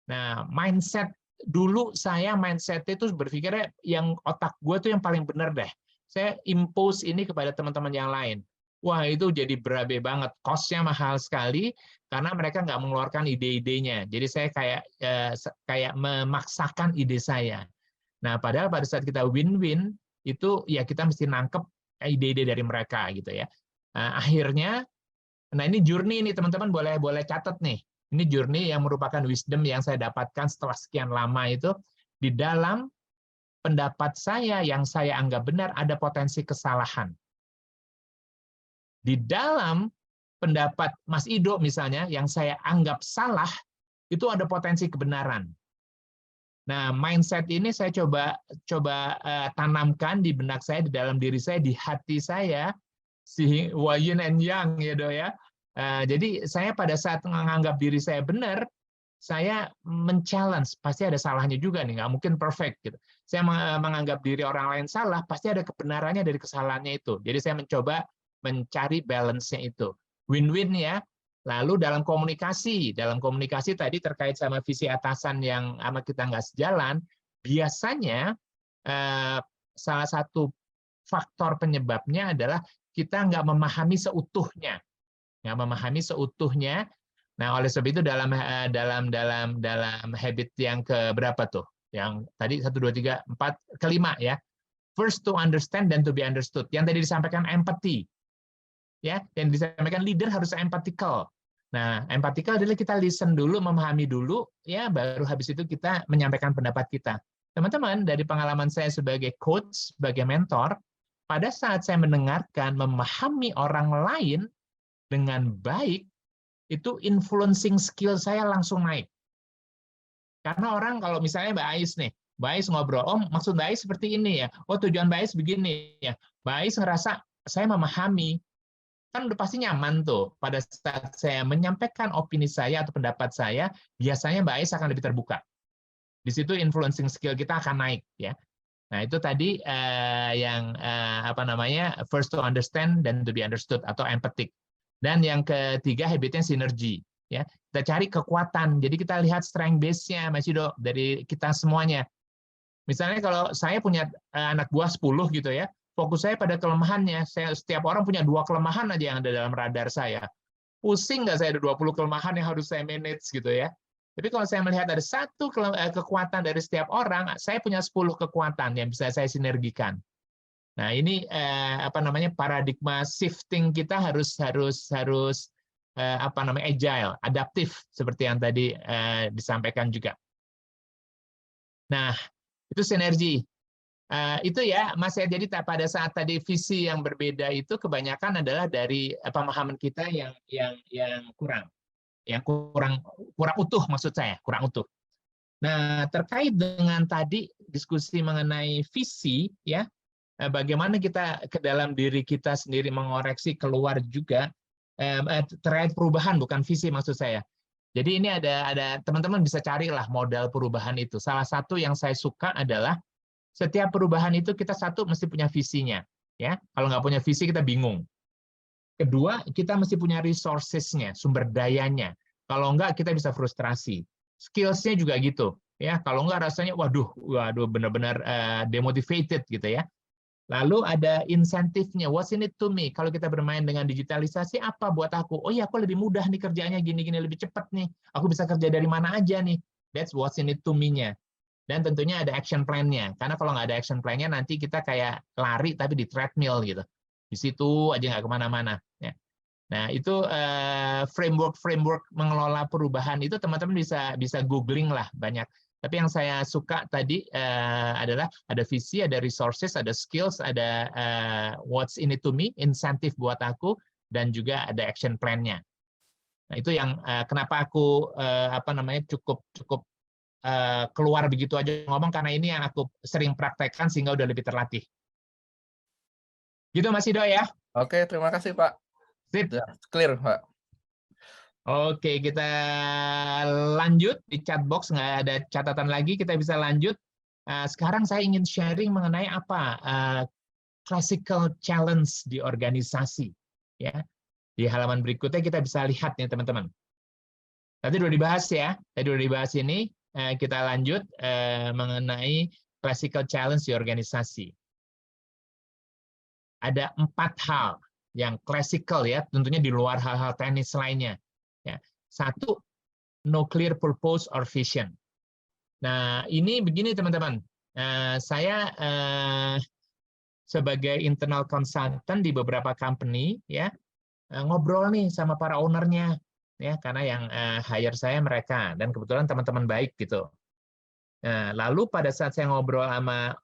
Nah, mindset dulu mindset itu berpikirnya yang otak gue tuh yang paling benar deh. Saya impose ini kepada teman-teman yang lain. Wah, itu jadi berabe banget. Cost-nya mahal sekali karena mereka nggak mengeluarkan ide-idenya. Jadi saya kayak memaksakan ide saya. Nah, padahal pada saat kita win-win itu ya kita mesti nangkep ide-ide dari mereka gitu ya. Akhirnya, nah ini journey ini teman-teman boleh catat nih. Ini journey yang merupakan wisdom yang saya dapatkan setelah sekian lama itu. Di dalam pendapat saya yang saya anggap benar ada potensi kesalahan. Di dalam pendapat Mas Ido misalnya yang saya anggap salah, itu ada potensi kebenaran. Nah, mindset ini saya coba tanamkan di benak saya, di dalam diri saya, di hati saya, si yin and yang ya Do ya. Jadi saya pada saat menganggap diri saya benar, saya men-challenge, pasti ada salahnya juga nih, nggak mungkin perfect gitu. Saya menganggap diri orang lain salah, pasti ada kebenarannya dari kesalahannya itu. Jadi saya mencoba mencari balance-nya itu. Win-win ya. Lalu dalam komunikasi tadi terkait sama visi atasan yang sama kita nggak sejalan, biasanya salah satu faktor penyebabnya adalah kita nggak memahami seutuhnya. Nah, oleh sebab itu dalam habit yang keberapa tuh? Yang tadi 1, 2, 3, 4, kelima ya. First to understand dan to be understood. Yang tadi disampaikan empathy. Ya, yang disampaikan leader harus empathical. Nah, empathical adalah kita listen dulu, memahami dulu, ya, baru habis itu kita menyampaikan pendapat kita. Teman-teman, dari pengalaman saya sebagai coach, sebagai mentor, pada saat saya mendengarkan, memahami orang lain dengan baik, itu influencing skill saya langsung naik. Karena orang kalau misalnya Mbak Ais nih, Mbak Ais ngobrol, oh maksud Mbak Ais seperti ini ya, oh tujuan Mbak Ais begini ya. Mbak Ais ngerasa saya memahami, kan udah pasti nyaman tuh. Pada saat saya menyampaikan opini saya atau pendapat saya, biasanya Mbak Ais akan lebih terbuka. Di situ influencing skill kita akan naik ya. Nah, itu tadi first to understand dan to be understood atau empathic. Dan yang ketiga habitnya sinergi ya. Kita cari kekuatan. Jadi kita lihat strength base-nya Mas Ido dari kita semuanya. Misalnya kalau saya punya anak buah 10 gitu ya, fokus saya pada kelemahannya. Setiap orang punya 2 kelemahan aja yang ada dalam radar saya. Pusing nggak saya ada 20 kelemahan yang harus saya manage gitu ya. Tapi kalau saya melihat ada satu kekuatan dari setiap orang, saya punya 10 kekuatan yang bisa saya sinergikan. Nah, ini paradigma shifting kita harus agile, adaptif seperti yang tadi disampaikan juga. Nah, itu sinergi. Itu ya, Mas ya. Jadi pada saat tadi visi yang berbeda itu kebanyakan adalah dari pemahaman kita yang kurang utuh, maksud saya, kurang utuh. Nah, terkait dengan tadi diskusi mengenai visi, ya, bagaimana kita ke dalam diri kita sendiri mengoreksi keluar juga terkait perubahan, bukan visi maksud saya. Jadi ini ada teman-teman bisa carilah modal perubahan itu. Salah satu yang saya suka adalah setiap perubahan itu kita satu mesti punya visinya, ya. Kalau nggak punya visi kita bingung. Kedua, kita mesti punya resources-nya, sumber dayanya. Kalau nggak kita bisa frustrasi. Skills-nya juga gitu, ya. Kalau nggak rasanya waduh benar-benar demotivated gitu ya. Lalu ada insentifnya, what's in it to me? Kalau kita bermain dengan digitalisasi, apa buat aku? Oh iya, aku lebih mudah nih kerjanya, gini-gini lebih cepat nih. Aku bisa kerja dari mana aja nih. That's what's in it to me-nya. Dan tentunya ada action plan-nya. Karena kalau nggak ada action plan-nya, nanti kita kayak lari tapi di treadmill gitu. Di situ aja nggak kemana-mana. Ya. Nah, itu framework mengelola perubahan itu teman-teman bisa googling lah banyak. Tapi yang saya suka tadi adalah ada visi, ada resources, ada skills, ada what's in it to me, insentif buat aku, dan juga ada action plan-nya. Nah, itu yang kenapa aku cukup keluar begitu aja ngomong, karena ini yang aku sering praktekkan sehingga udah lebih terlatih. Gitu Mas Ido ya. Oke, terima kasih Pak. Sip. Clear Pak. Oke, kita lanjut di chat box, nggak ada catatan lagi, kita bisa lanjut. Sekarang saya ingin sharing mengenai apa classical challenge di organisasi. Ya, di halaman berikutnya kita bisa lihat nih teman-teman. Tadi udah dibahas ya, ini. Kita lanjut mengenai classical challenge di organisasi. Ada 4 hal yang classical ya, tentunya di luar hal-hal teknis lainnya. Ya. 1, no clear purpose or vision. Nah, ini begini teman-teman. Saya sebagai internal consultant di beberapa company ya, ngobrol nih sama para ownernya ya, karena yang hire saya mereka dan kebetulan teman-teman baik gitu. Nah, lalu pada saat saya ngobrol sama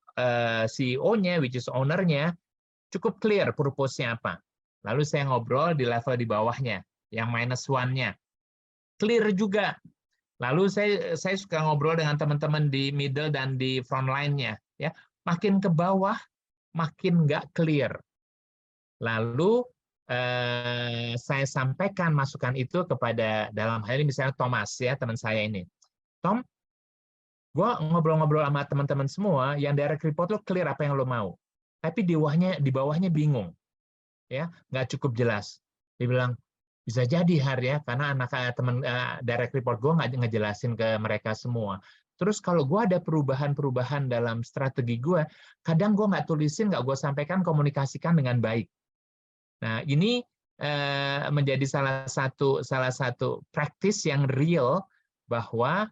CEO-nya, which is owner-nya, cukup clear purpose-nya apa. Lalu saya ngobrol di level di bawahnya, yang -1-nya. Clear juga. Lalu saya suka ngobrol dengan teman-teman di middle dan di front line-nya. Ya. Makin ke bawah, makin nggak clear. Lalu saya sampaikan masukan itu kepada, dalam hal ini misalnya Thomas, ya teman saya ini. Tom, gue ngobrol-ngobrol sama teman-teman semua, yang direct report lo clear apa yang lo mau. Tapi di bawahnya bingung. Ya, nggak cukup jelas. Dia bilang, bisa jadi ya, karena teman direct report gue nggak ngejelasin ke mereka semua. Terus kalau gue ada perubahan-perubahan dalam strategi gue, kadang gue nggak tulisin, nggak gue sampaikan, komunikasikan dengan baik. Nah, ini menjadi salah satu practice yang real bahwa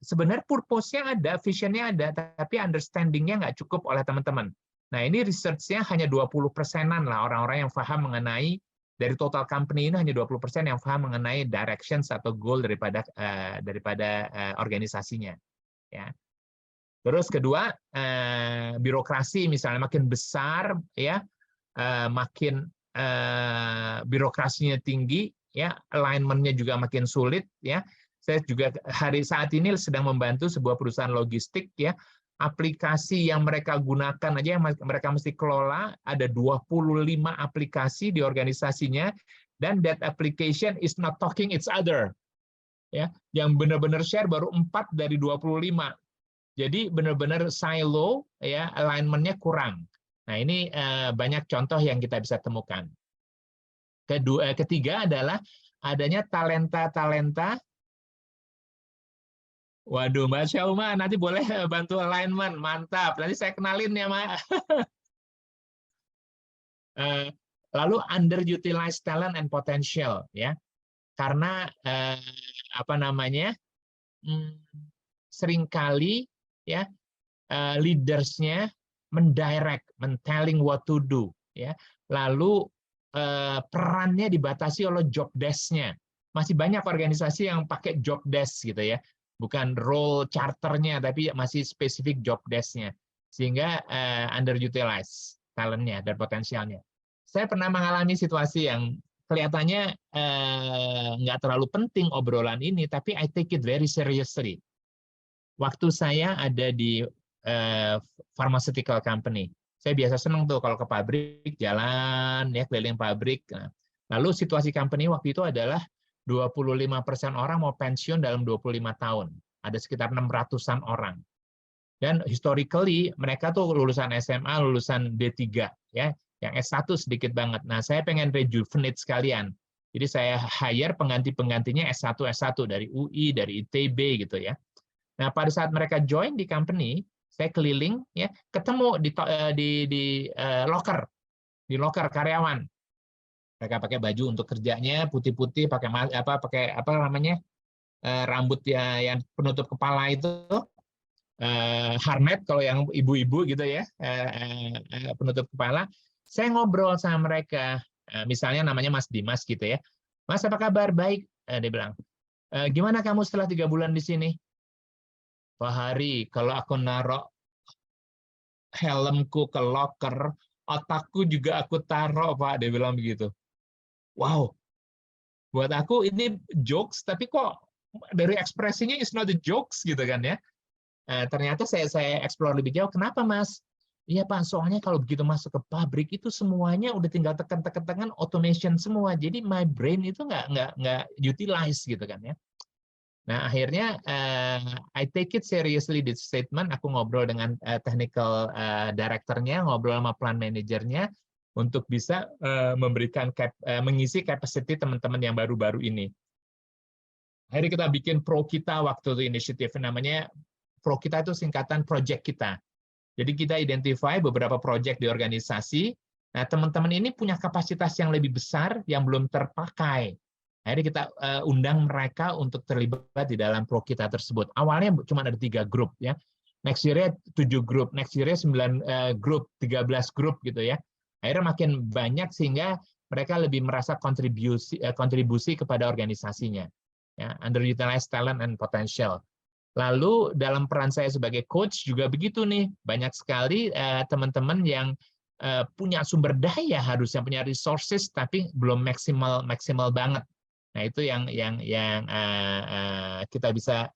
sebenarnya purpose-nya ada, vision-nya ada, tapi understanding-nya nggak cukup oleh teman-teman. Nah, ini research-nya hanya 20%-an lah orang-orang yang paham mengenai, dari total company ini hanya 20% yang paham mengenai directions atau goal daripada organisasinya. Ya. Terus kedua, birokrasi misalnya makin besar, ya, makin birokrasinya tinggi, ya, alignment-nya juga makin sulit, ya. Saya juga saat ini sedang membantu sebuah perusahaan logistik, ya. Aplikasi yang mereka gunakan aja yang mereka mesti kelola, ada 25 aplikasi di organisasinya, dan that application is not talking each other. Ya, yang benar-benar share baru 4 dari 25. Jadi benar-benar silo, ya, alignment-nya kurang. Nah, ini banyak contoh yang kita bisa temukan. Ketiga adalah adanya talenta-talenta. Waduh, Mbak Syauma, nanti boleh bantu alignment, mantap. Nanti saya kenalin ya, Mbak. Lalu underutilized talent and potential, ya, karena apa namanya, seringkali ya leaders-nya mendirect, telling what to do, ya. Lalu perannya dibatasi oleh job desk-nya. Masih banyak organisasi yang pakai job desk gitu ya, bukan role charternya, tapi masih spesifik job desk-nya, sehingga underutilize talent-nya dan potensialnya. Saya pernah mengalami situasi yang kelihatannya nggak terlalu penting obrolan ini, tapi I take it very seriously. Waktu saya ada di pharmaceutical company, saya biasa senang tuh kalau ke pabrik, jalan ya keliling pabrik. Nah, lalu situasi company waktu itu adalah 25% orang mau pensiun dalam 25 tahun. Ada sekitar 600-an orang. Dan historically mereka tuh lulusan SMA, lulusan D3 ya, yang S1 sedikit banget. Nah, saya pengen rejuvenate sekalian. Jadi saya hire pengganti-penggantinya S1 dari UI, dari ITB gitu ya. Nah, pada saat mereka join di company, saya keliling ya, ketemu di locker karyawan. Mereka pakai baju untuk kerjanya putih-putih, pakai apa namanya, rambut ya yang penutup kepala itu, harnet kalau yang ibu-ibu gitu ya, penutup kepala. Saya ngobrol sama mereka, misalnya namanya Mas Dimas gitu ya. Mas, apa kabar? Baik, dia bilang. Gimana kamu setelah 3 bulan di sini? Pak Hari, kalau aku naruh helmku ke locker, otakku juga aku taruh, Pak. Dia bilang begitu. Wow, buat aku ini jokes, tapi kok dari ekspresinya is not a jokes gitu kan ya. Ternyata saya explore lebih jauh. Kenapa, Mas? Iya, Pak, soalnya kalau begitu masuk ke pabrik itu semuanya udah tinggal tekan automation semua. Jadi my brain itu nggak utilize gitu kan ya. Nah, akhirnya I take it seriously this statement. Aku ngobrol dengan technical director-nya, ngobrol sama plan manager-nya untuk bisa memberikan mengisi capacity teman-teman yang baru-baru ini. Akhirnya kita bikin pro kita waktu itu inisiatif, namanya pro kita itu singkatan project kita. Jadi kita identify beberapa project di organisasi. Nah, teman-teman ini punya kapasitas yang lebih besar yang belum terpakai. Akhirnya kita undang mereka untuk terlibat di dalam pro kita tersebut. Awalnya cuma ada 3 grup ya. Next year-nya 7 grup, next year-nya 9 grup, 13 grup gitu ya. Akhirnya makin banyak sehingga mereka lebih merasa kontribusi kepada organisasinya. Ya, underutilized talent and potential. Lalu dalam peran saya sebagai coach juga begitu nih. Banyak sekali teman-teman yang punya sumber daya, harusnya punya resources tapi belum maksimal banget. Nah, itu yang kita bisa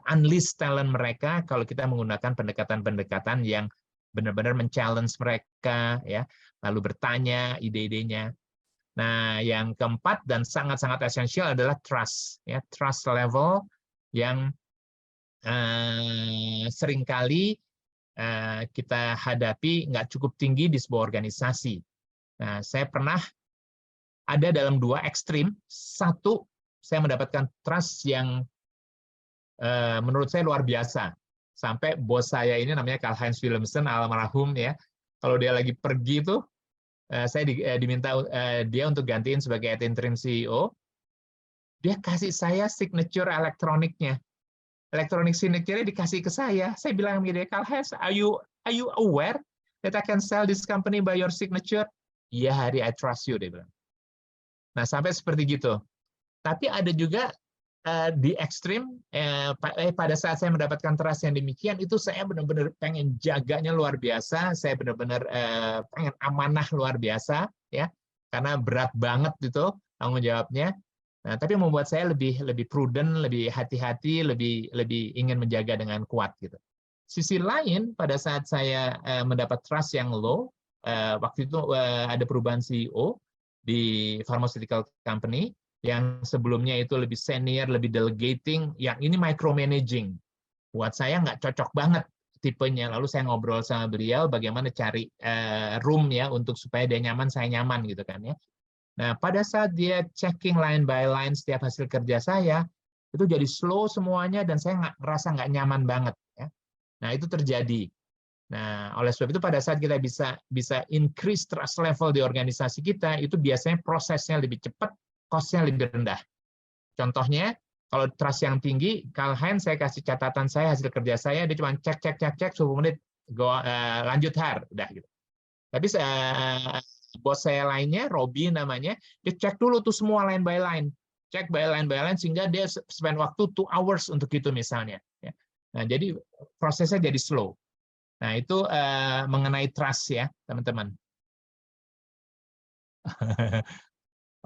unleash talent mereka kalau kita menggunakan pendekatan-pendekatan yang benar-benar men-challenge mereka ya, lalu bertanya ide-idenya. Nah, yang keempat dan sangat-sangat esensial adalah trust ya, trust level yang seringkali kita hadapi nggak cukup tinggi di sebuah organisasi. Nah, saya pernah ada dalam 2 ekstrim. Satu, saya mendapatkan trust yang menurut saya luar biasa. Sampai bos saya ini namanya Karl-Heinz Wilhelmsen, almarhum ya. Kalau dia lagi pergi tuh, saya diminta dia untuk gantiin sebagai interim CEO. Dia kasih saya signature elektroniknya. Elektronik signature-nya dikasih ke saya. Saya bilang sama dia, Karl-Heinz, are you aware that I can sell this company by your signature? Iya, Hari, I trust you, dia bilang. Nah, sampai seperti gitu. Tapi ada juga di ekstrim, pada saat saya mendapatkan trust yang demikian, itu saya benar-benar pengen jaganya luar biasa, saya benar-benar pengen amanah luar biasa, ya, karena berat banget itu tanggung jawabnya. Nah, tapi membuat saya lebih prudent, lebih hati-hati, lebih ingin menjaga dengan kuat gitu. Sisi lain, pada saat saya mendapat trust yang low, waktu itu ada perubahan CEO di pharmaceutical company, yang sebelumnya itu lebih senior, lebih delegating, yang ini micromanaging. Buat saya nggak cocok banget tipenya. Lalu saya ngobrol sama beliau bagaimana cari room ya untuk supaya dia nyaman, saya nyaman gitu kan ya. Nah, pada saat dia checking line by line setiap hasil kerja saya, itu jadi slow semuanya dan saya ngerasa nggak nyaman banget ya. Nah, itu terjadi. Nah, oleh sebab itu pada saat kita bisa increase trust level di organisasi kita, itu biasanya prosesnya lebih cepat, cost-nya lebih rendah. Contohnya, kalau trust yang tinggi, Karl-Heinz saya kasih catatan saya, hasil kerja saya, dia cuma cek 10 menit, lanjut Har, udah gitu. Tapi bos saya lainnya, Robi namanya, dia cek dulu tuh semua line by line, sehingga dia spend waktu 2 hours untuk itu misalnya. Ya. Nah, jadi prosesnya jadi slow. Nah, itu mengenai trust ya, teman-teman.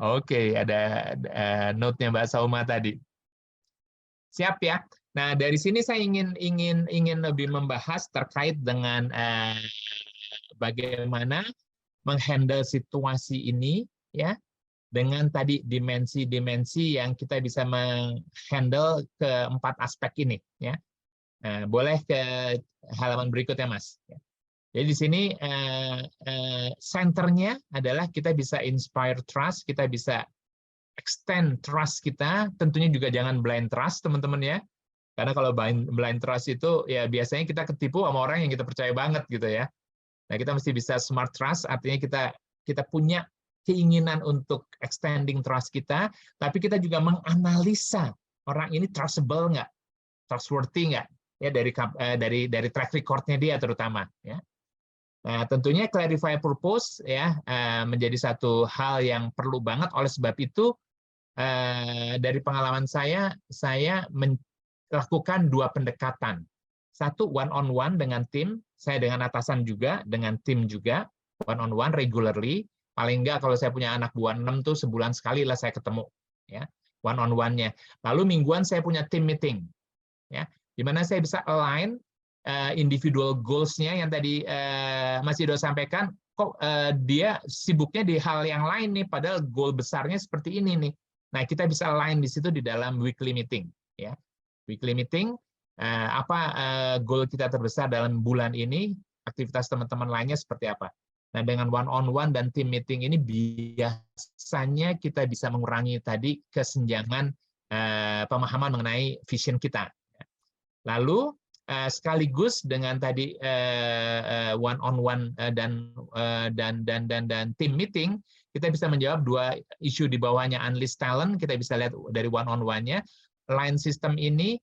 Oke, ada note-nya Mbak Sauma tadi. Siap ya. Nah, dari sini saya ingin lebih membahas terkait dengan bagaimana menghandle situasi ini ya dengan tadi dimensi-dimensi yang kita bisa menghandle keempat aspek ini ya. Nah, boleh ke halaman berikutnya, Mas. Jadi di sini senternya adalah kita bisa inspire trust, kita bisa extend trust kita, tentunya juga jangan blind trust, teman-teman ya. Karena kalau blind trust itu ya biasanya kita ketipu sama orang yang kita percaya banget gitu ya. Nah, kita mesti bisa smart trust, artinya kita punya keinginan untuk extending trust kita, tapi kita juga menganalisa orang ini trustable nggak, trustworthy nggak, ya dari track record-nya dia terutama. Ya. Nah, tentunya clarify purpose ya menjadi satu hal yang perlu banget. Oleh sebab itu dari pengalaman saya melakukan 2 pendekatan. Satu one on one dengan tim, saya dengan atasan juga, dengan tim juga, one on one regularly. Paling enggak kalau saya punya anak buah 6 tuh sebulan sekali lah saya ketemu, ya one on one-nya. Lalu mingguan saya punya team meeting, ya, di mana saya bisa align individual goals-nya yang tadi Mas Ido sampaikan. Kok dia sibuknya di hal yang lain nih, padahal goal besarnya seperti ini nih. Nah, kita bisa align di situ di dalam weekly meeting, ya. Weekly meeting, apa goal kita terbesar dalam bulan ini, aktivitas teman-teman lainnya seperti apa. Nah, dengan one on one dan team meeting ini biasanya kita bisa mengurangi tadi kesenjangan pemahaman mengenai vision kita. Lalu sekaligus dengan tadi one on one dan team meeting, kita bisa menjawab 2 isu di bawahnya. Unleash talent, kita bisa lihat dari one on one-nya. Line system ini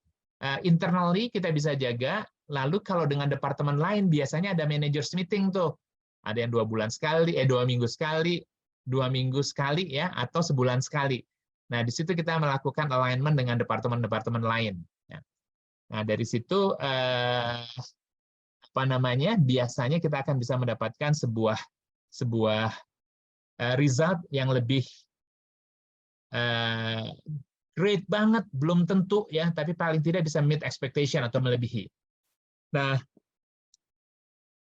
internally kita bisa jaga. Lalu kalau dengan departemen lain biasanya ada managers meeting tuh. Ada yang 2 bulan sekali, 2 minggu sekali, 2 minggu sekali ya, atau sebulan sekali. Nah, di situ kita melakukan alignment dengan departemen-departemen lain. Ya. Nah, dari situ biasanya kita akan bisa mendapatkan sebuah result yang lebih great banget, belum tentu ya, tapi paling tidak bisa meet expectation atau melebihi. Nah,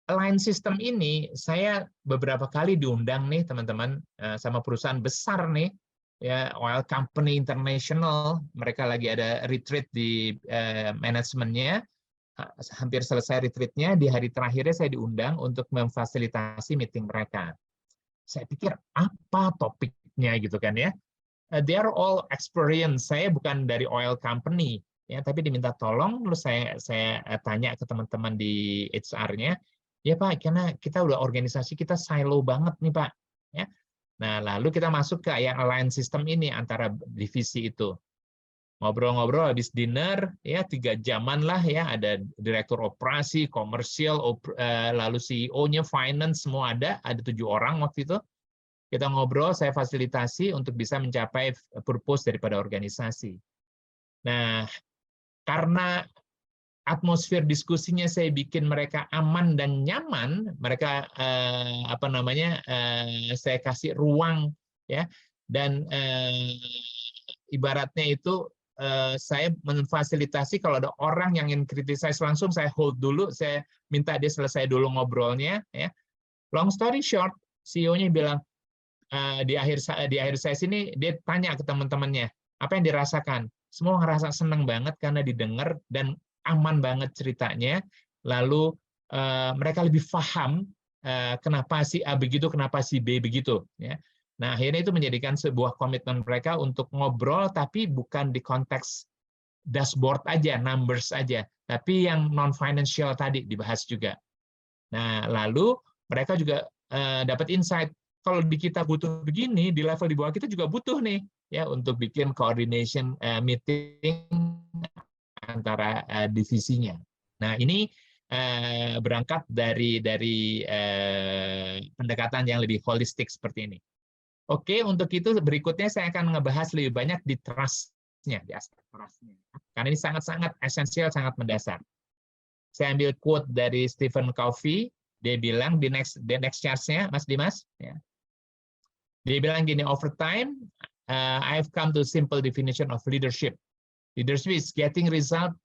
align system ini saya beberapa kali diundang nih teman-teman sama perusahaan besar nih, ya oil company international, mereka lagi ada retreat di manajemennya, hampir selesai retreatnya, di hari terakhirnya saya diundang untuk memfasilitasi meeting mereka. Saya pikir apa topiknya gitu kan ya. They are all experience. Saya bukan dari oil company ya, tapi diminta tolong, lalu saya tanya ke teman-teman di HR-nya, ya Pak, karena kita udah organisasi kita silo banget nih Pak. Ya. Nah, lalu kita masuk ke yang align system ini antara divisi itu. Ngobrol-ngobrol habis dinner ya 3 jaman lah ya, ada direktur operasi, komersial, lalu CEO-nya, finance, semua ada 7 orang waktu itu. Kita ngobrol, saya fasilitasi untuk bisa mencapai purpose daripada organisasi. Nah, karena atmosfer diskusinya saya bikin mereka aman dan nyaman, mereka saya kasih ruang ya, dan ibaratnya itu saya memfasilitasi kalau ada orang yang ingin criticize langsung, saya hold dulu, saya minta dia selesai dulu ngobrolnya ya. Long story short, CEO-nya bilang di akhir sesi ini dia tanya ke teman-temannya apa yang dirasakan. Semua ngerasa senang banget karena didengar dan aman banget ceritanya. Lalu mereka lebih paham kenapa si A begitu, kenapa si B begitu ya. Nah, akhirnya itu menjadikan sebuah komitmen mereka untuk ngobrol, tapi bukan di konteks dashboard aja, numbers aja, tapi yang non-financial tadi dibahas juga. Nah, lalu mereka juga dapat insight, kalau di kita butuh begini, di level di bawah kita juga butuh nih ya untuk bikin coordination meeting antara divisinya. Nah, ini berangkat dari pendekatan yang lebih holistik seperti ini. Oke, untuk itu berikutnya saya akan ngebahas lebih banyak di trust-nya, di aspek trust-nya. Karena ini sangat-sangat esensial, sangat mendasar. Saya ambil quote dari Stephen Covey, dia bilang di next chart-nya, Mas Dimas, ya. Dia bilang gini, over time, I've come to a simple definition of leadership. Leadership is getting result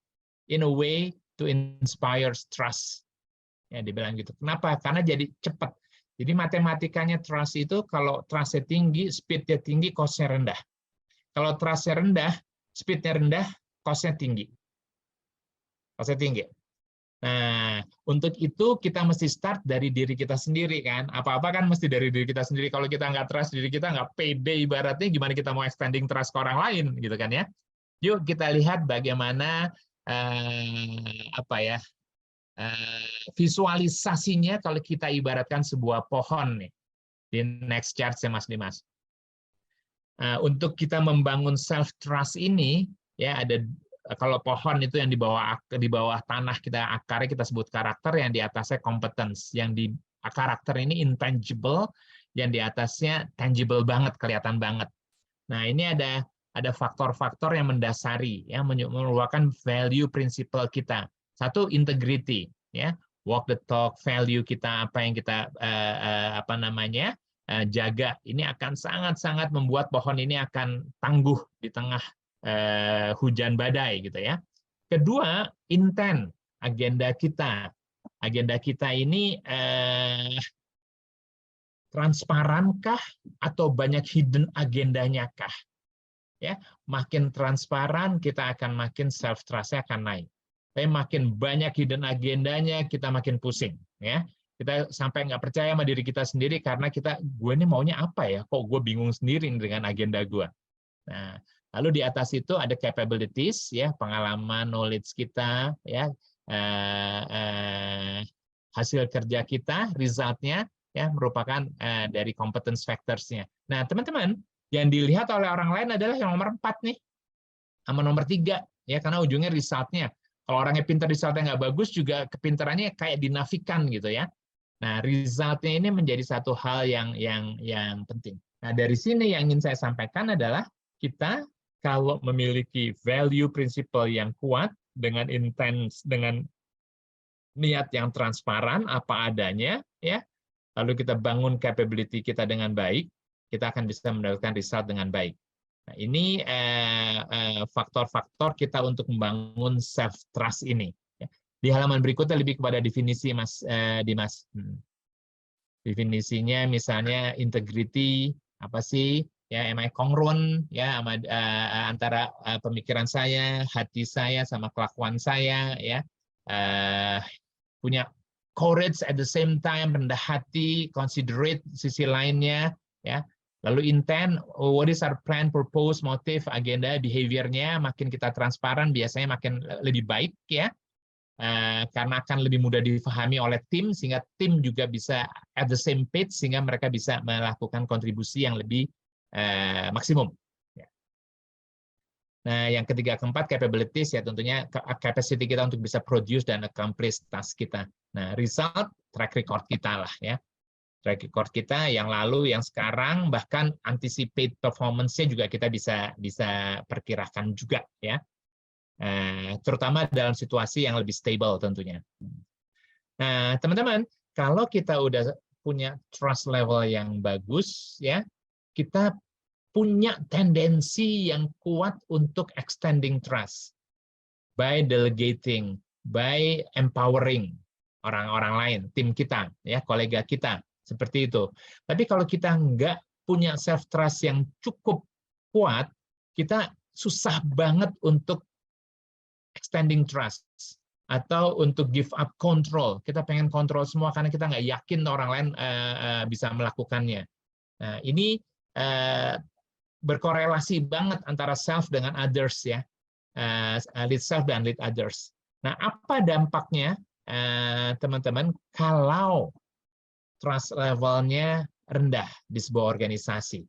in a way to inspire trust. Ya, dia bilang gitu. Kenapa? Karena jadi cepat. Jadi matematikanya trust itu kalau trust-nya tinggi, speed-nya tinggi, cost-nya rendah. Kalau trust-nya rendah, speed-nya rendah, cost-nya tinggi. Cost-nya tinggi. Nah, untuk itu kita mesti start dari diri kita sendiri kan. Apa-apa kan mesti dari diri kita sendiri. Kalau kita nggak trust diri kita, nggak pede ibaratnya, gimana kita mau extending trust ke orang lain gitu kan ya. Yuk kita lihat bagaimana visualisasinya kalau kita ibaratkan sebuah pohon nih. Di next chart ya Mas Dimas. Untuk kita membangun self trust ini ya ada. Kalau pohon itu yang di bawah tanah kita akarnya kita sebut karakter, yang di atasnya competence, yang di karakter ini intangible, yang di atasnya tangible banget, kelihatan banget. Nah, ini ada faktor-faktor yang mendasari ya merupakan value principle kita. Satu, integrity ya, walk the talk, value kita apa yang kita jaga. Ini akan sangat-sangat membuat pohon ini akan tangguh di tengah hujan badai gitu ya. Kedua, intent, agenda kita. Agenda kita ini transparankah atau banyak hidden agendanya kah? Ya, makin transparan kita akan makin self trust-nya akan naik. Tapi makin banyak hidden agendanya kita makin pusing ya. Kita sampai nggak percaya sama diri kita sendiri karena gue ini maunya apa ya? Kok gue bingung sendiri dengan agenda gue. Nah, lalu di atas itu ada capabilities, ya, pengalaman, knowledge kita, ya, hasil kerja kita, result-nya, ya, merupakan dari competence factors-nya. Nah, teman-teman, yang dilihat oleh orang lain adalah yang nomor 4 nih, sama nomor 3, ya, karena ujungnya result-nya. Kalau orangnya pintar, result-nya nggak bagus, juga kepintarannya kayak dinafikan gitu ya. Nah, result-nya ini menjadi satu hal yang penting. Nah, dari sini yang ingin saya sampaikan adalah kita kalau memiliki value principle yang kuat dengan intens, dengan niat yang transparan apa adanya, ya, lalu kita bangun capability kita dengan baik, kita akan bisa mendapatkan result dengan baik. Nah, ini faktor-faktor kita untuk membangun self trust ini. Di halaman berikutnya lebih kepada definisi Mas Dimas. Definisinya misalnya integrity apa sih? Ya, am I congruent ya antara pemikiran saya, hati saya sama kelakuan saya ya. Punya courage at the same time, rendah hati, considerate sisi lainnya ya. Lalu intent, what is our plan, purpose, motive, agenda, behavior-nya, makin kita transparan biasanya makin lebih baik ya. Karena akan lebih mudah difahami oleh tim sehingga tim juga bisa at the same page sehingga mereka bisa melakukan kontribusi yang lebih maksimum. Nah, yang ketiga keempat capabilities ya tentunya capacity kita untuk bisa produce dan accomplish task kita. Nah, result track record kita lah ya. Track record kita yang lalu, yang sekarang, bahkan anticipate performance-nya juga kita bisa perkirakan juga ya. Terutama dalam situasi yang lebih stable tentunya. Nah, teman-teman, kalau kita udah punya trust level yang bagus ya, kita punya tendensi yang kuat untuk extending trust by delegating, by empowering orang-orang lain, tim kita, ya, kolega kita, seperti itu. Tapi kalau kita nggak punya self trust yang cukup kuat, kita susah banget untuk extending trust atau untuk give up control. Kita pengen kontrol semua karena kita nggak yakin orang lain bisa melakukannya. Nah, ini berkorelasi banget antara self dengan others ya, lead self dan lead others. Nah, apa dampaknya teman-teman kalau trust levelnya rendah di sebuah organisasi.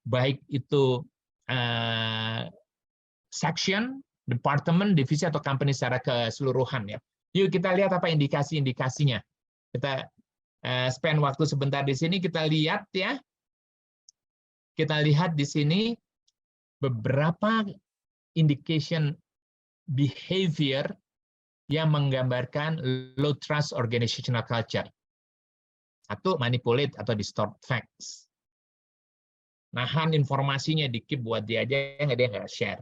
Baik itu section, department, divisi, atau company secara keseluruhan. Ya. Yuk kita lihat apa indikasi-indikasinya. Kita spend waktu sebentar di sini, kita lihat ya. Kita lihat di sini beberapa indication behavior yang menggambarkan low trust organizational culture. Satu, manipulate atau distort facts. Nahan informasinya, dikip buat dia aja, dia nggak share.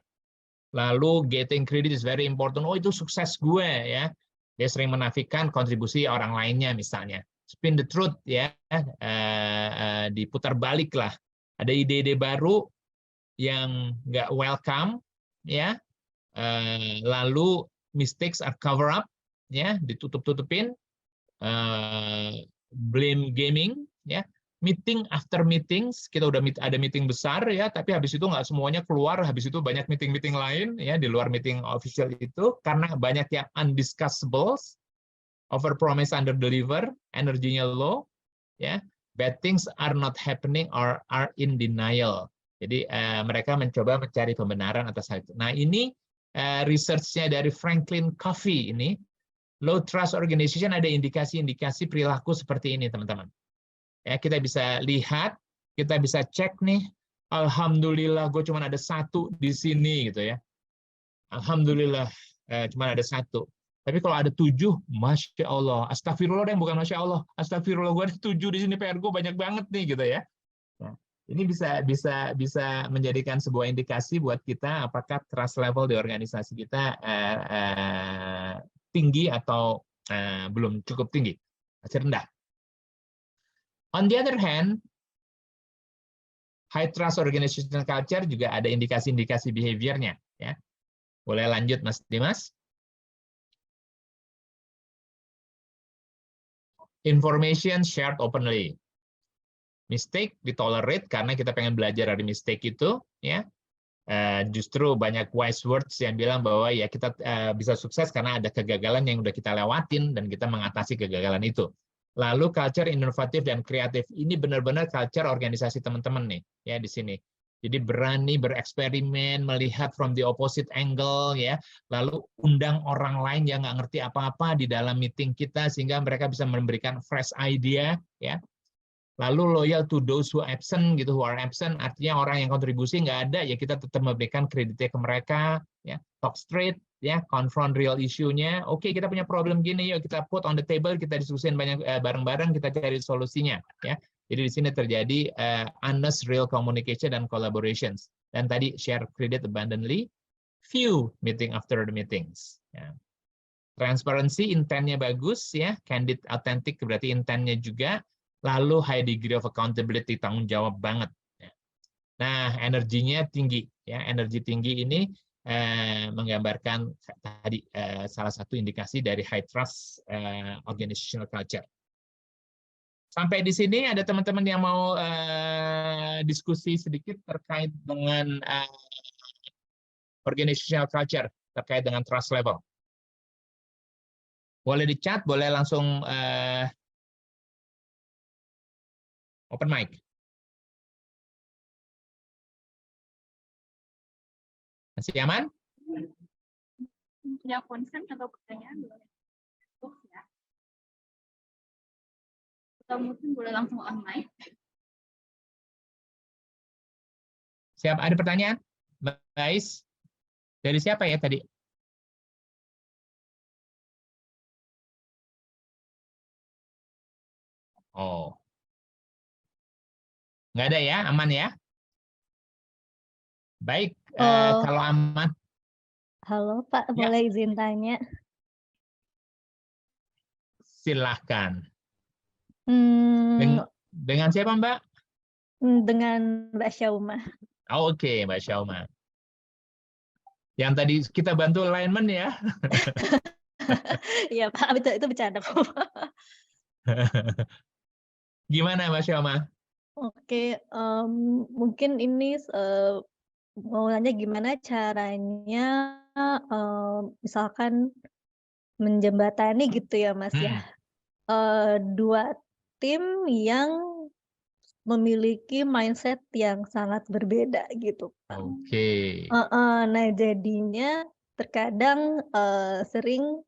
Lalu getting credit is very important. Oh, itu sukses gue ya. Dia sering menafikan kontribusi orang lainnya misalnya. Spin the truth ya, diputar balik lah. Ada ide-ide baru yang nggak welcome ya. Lalu mistakes are cover up ya, ditutup-tutupin. Blame gaming ya. Meeting after meetings, kita udah ada meeting besar ya, tapi habis itu nggak semuanya keluar, habis itu banyak meeting-meeting lain ya di luar meeting official itu, karena banyak yang undiscussables, over promise under deliver, energinya low ya, bad things are not happening or are in denial. Jadi mereka mencoba mencari pembenaran atas hal itu. Nah ini research-nya dari Franklin Covey ini, low trust organization, ada indikasi-indikasi perilaku seperti ini teman-teman. Ya, kita bisa lihat, kita bisa cek nih, alhamdulillah gue cuma ada satu di sini gitu ya. Alhamdulillah cuma ada satu. Tapi kalau ada 7, masya Allah, astagfirullah deh, bukan masya Allah, astagfirullah gue ada 7 di sini, PR gue banyak banget nih gitu ya. Nah, ini bisa menjadikan sebuah indikasi buat kita apakah trust level di organisasi kita tinggi atau belum cukup tinggi, masih rendah. On the other hand, high trust organizational culture juga ada indikasi-indikasi behavior-nya. Ya. Boleh lanjut, Mas Dimas? Information shared openly. Mistake ditolerate karena kita pengen belajar dari mistake itu. Ya. Justru banyak wise words yang bilang bahwa ya kita bisa sukses karena ada kegagalan yang udah kita lewatin dan kita mengatasi kegagalan itu. Lalu culture inovatif dan kreatif, ini benar-benar culture organisasi teman-teman nih ya di sini. Jadi berani bereksperimen, melihat from the opposite angle ya. Lalu undang orang lain yang nggak ngerti apa-apa di dalam meeting kita sehingga mereka bisa memberikan fresh idea ya. Lalu loyal to those who absent gitu, who are absent artinya orang yang kontribusi nggak ada ya kita tetap memberikan kreditnya ke mereka ya. Talk straight ya, confront real issue-nya. Oke, kita punya problem gini, yuk kita put on the table, kita diskusin banyak bareng-bareng, kita cari solusinya ya. Jadi di sini terjadi honest real communication dan collaborations. Dan tadi share credit abundantly, few meeting after the meetings. Ya. Transparency, intent-nya bagus ya, candid, authentic berarti intent-nya juga. Lalu high degree of accountability, tanggung jawab banget. Ya. Nah, energinya tinggi ya, energi tinggi ini menggambarkan tadi salah satu indikasi dari high trust organizational culture. Sampai di sini ada teman-teman yang mau diskusi sedikit terkait dengan organizational culture, terkait dengan trust level. Boleh di chat, boleh langsung open mic. Masih aman? Punya concern atau pertanyaan boleh ya. Atau mungkin boleh langsung online. Siap, ada pertanyaan? Bais? Dari siapa ya tadi? Oh. Nggak ada ya? Aman ya? Baik, kalau aman. Halo Pak, Ya. boleh izin tanya? Silahkan. Hmm, Dengan siapa Mbak? dengan Mbak Syauma. Oh, oke, Mbak Syauma. Yang tadi kita bantu alignment ya. Iya Pak, itu bercanda Pak. Gimana Mbak Syauma? Oke, mungkin ini mau nanya gimana caranya misalkan menjembatani gitu ya Mas ya. Dua tim yang memiliki mindset yang sangat berbeda gitu, Pak. Oke. Nah jadinya terkadang, sering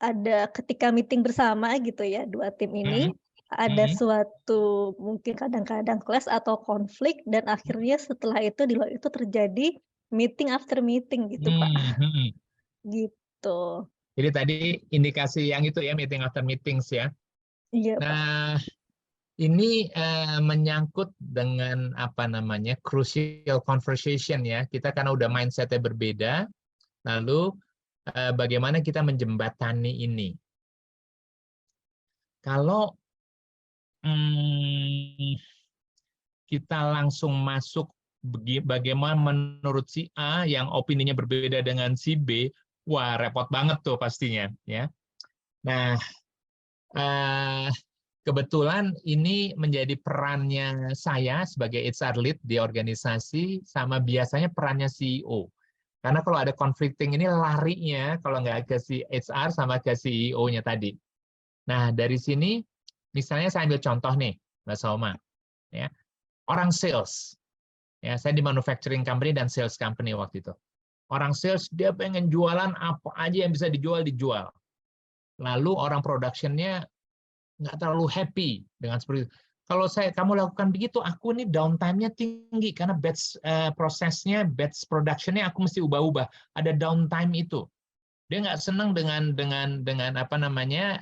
ada ketika meeting bersama gitu ya, 2 tim ini, Mhm, ada mhm, suatu mungkin kadang-kadang clash atau konflik dan akhirnya setelah itu di luar itu terjadi meeting after meeting gitu, Pak, mhm. gitu. Jadi tadi indikasi yang itu ya, meeting after meetings ya. Iya, Pak. Nah, ini menyangkut dengan apa namanya crucial conversation ya. Kita karena udah mindsetnya berbeda, lalu bagaimana kita menjembatani ini. Kalau kita langsung masuk bagaimana menurut si A yang opininya berbeda dengan si B, wah repot banget tuh pastinya ya. Nah, kebetulan ini menjadi perannya saya sebagai HR lead di organisasi sama biasanya perannya CEO. Karena kalau ada conflicting ini larinya kalau nggak ke si HR sama ke CEO-nya tadi. Nah, dari sini misalnya saya ambil contoh nih, Mbak Soma. Ya, orang sales. Ya, saya di manufacturing company dan sales company waktu itu. Orang sales dia pengen jualan apa aja yang bisa dijual. Lalu orang production-nya nggak terlalu happy dengan seperti itu. Kalau kamu lakukan begitu, aku nih downtime-nya tinggi karena prosesnya, batch production-nya aku mesti ubah-ubah. Ada downtime itu. Dia nggak senang dengan apa namanya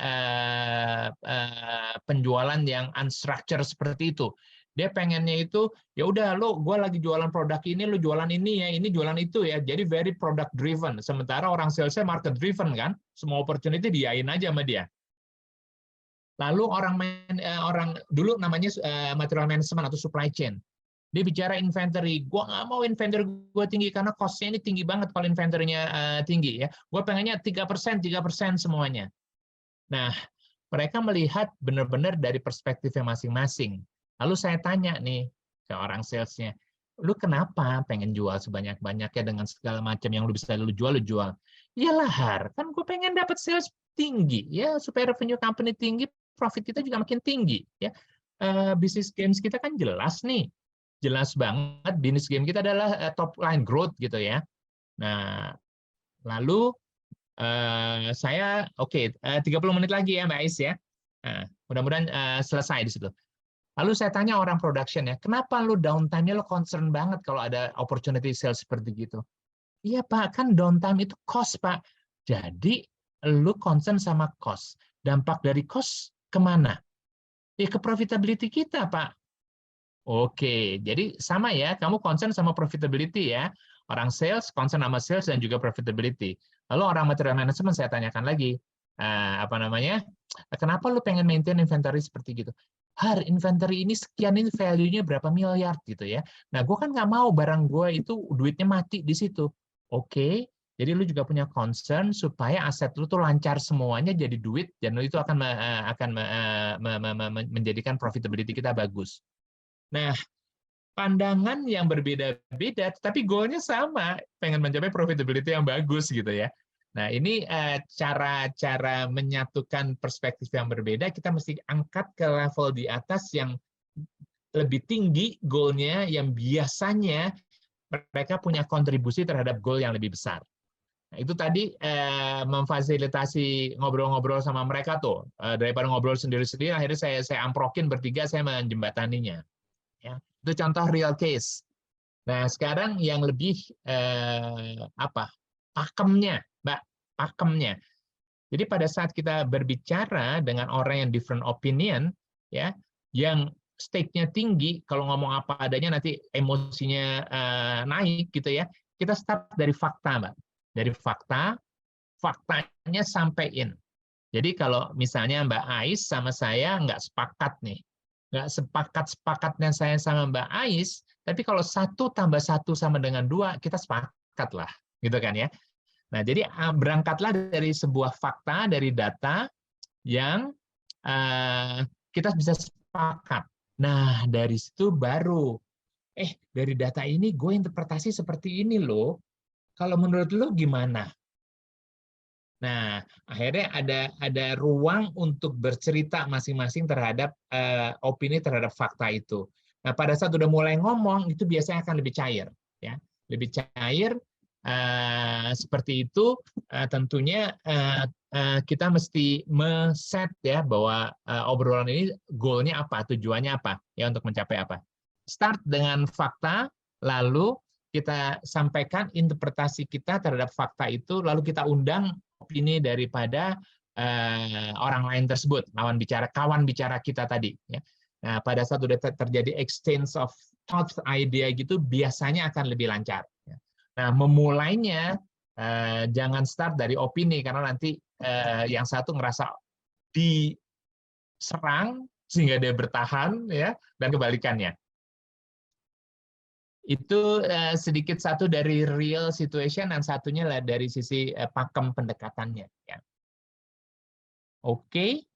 penjualan yang unstructured seperti itu. Dia pengennya itu ya udah gue lagi jualan produk ini, lo jualan ini ya, ini jualan itu ya. Jadi very product driven. Sementara orang salesnya market driven kan, semua opportunity diain aja sama dia. Lalu orang dulu namanya material management atau supply chain. Dia bicara inventory. Gue nggak mau inventory gue tinggi karena cost-nya ini tinggi banget kalau inventory-nya tinggi ya. Gue pengennya 3% semuanya. Nah, mereka melihat benar-benar dari perspektifnya masing-masing. Lalu saya tanya nih ke orang salesnya, lu kenapa pengen jual sebanyak-banyaknya dengan segala macam yang lu bisa lu jual? Iyalah Har, kan gue pengen dapat sales tinggi ya supaya revenue company tinggi, profit kita juga makin tinggi ya. Bisnis games kita kan jelas nih, jelas banget bisnis game kita adalah top line growth gitu ya. Nah, lalu saya 30 menit lagi ya Mbak Ais ya. Nah, mudah-mudahan selesai di situ. Lalu saya tanya orang production ya, kenapa lu downtime-nya lo concern banget kalau ada opportunity sales seperti gitu? Iya Pak, kan downtime itu cost Pak. Jadi lu concern sama cost. Dampak dari cost kemana? Ya ke profitability kita Pak. Oke, jadi sama ya, kamu concern sama profitability ya. Orang sales concern sama sales dan juga profitability. Lalu orang material management saya tanyakan lagi, apa namanya? Kenapa lu pengen maintain inventory seperti gitu? Har, inventory ini sekian, ini value-nya berapa miliar gitu ya. Nah, gue kan nggak mau barang gue itu duitnya mati di situ. Oke, jadi lu juga punya concern supaya aset lu tuh lancar semuanya jadi duit dan itu akan menjadikan profitability kita bagus. Nah, pandangan yang berbeda-beda, tapi goalnya sama, pengen mencapai profitability yang bagus gitu ya. Nah, ini cara-cara menyatukan perspektif yang berbeda, kita mesti angkat ke level di atas yang lebih tinggi goalnya, yang biasanya mereka punya kontribusi terhadap goal yang lebih besar. Nah, itu tadi memfasilitasi ngobrol-ngobrol sama mereka tuh. Daripada ngobrol sendiri-sendiri, akhirnya saya amprokin bertiga, saya menjembataninya. Ya, itu contoh real case. Nah, sekarang yang lebih pakemnya, Mbak, pakemnya. Jadi pada saat kita berbicara dengan orang yang different opinion, ya, yang stake-nya tinggi, kalau ngomong apa adanya nanti emosinya naik gitu ya. Kita start dari fakta, Mbak. Dari fakta, faktanya sampein. Jadi kalau misalnya Mbak Ais sama saya nggak sepakat nih, nggak sepakat-sepakatnya saya sama Mbak Ais, tapi kalau 1 tambah 1 sama dengan 2, kita sepakat lah, gitu kan ya. Nah, jadi berangkatlah dari sebuah fakta, dari data yang kita bisa sepakat. Nah, dari situ baru, dari data ini gue interpretasi seperti ini loh, kalau menurut lo gimana? Nah, akhirnya ada ruang untuk bercerita masing-masing terhadap opini terhadap fakta itu. Nah, pada saat udah mulai ngomong itu biasanya akan lebih cair, ya, lebih cair. Seperti itu, tentunya kita mesti men-set ya bahwa obrolan ini goalnya apa, tujuannya apa, ya untuk mencapai apa. Start dengan fakta, lalu kita sampaikan interpretasi kita terhadap fakta itu, lalu kita undang opini daripada orang lain tersebut, kawan bicara kita tadi. Ya. Nah, pada saat sudah terjadi exchange of thoughts, idea gitu, biasanya akan lebih lancar. Ya. Nah, memulainya jangan start dari opini, karena nanti yang satu ngerasa diserang sehingga dia bertahan, ya, dan kebalikannya. Itu sedikit satu dari real situation, dan satunya lah dari sisi pakem pendekatannya. Ya. Oke.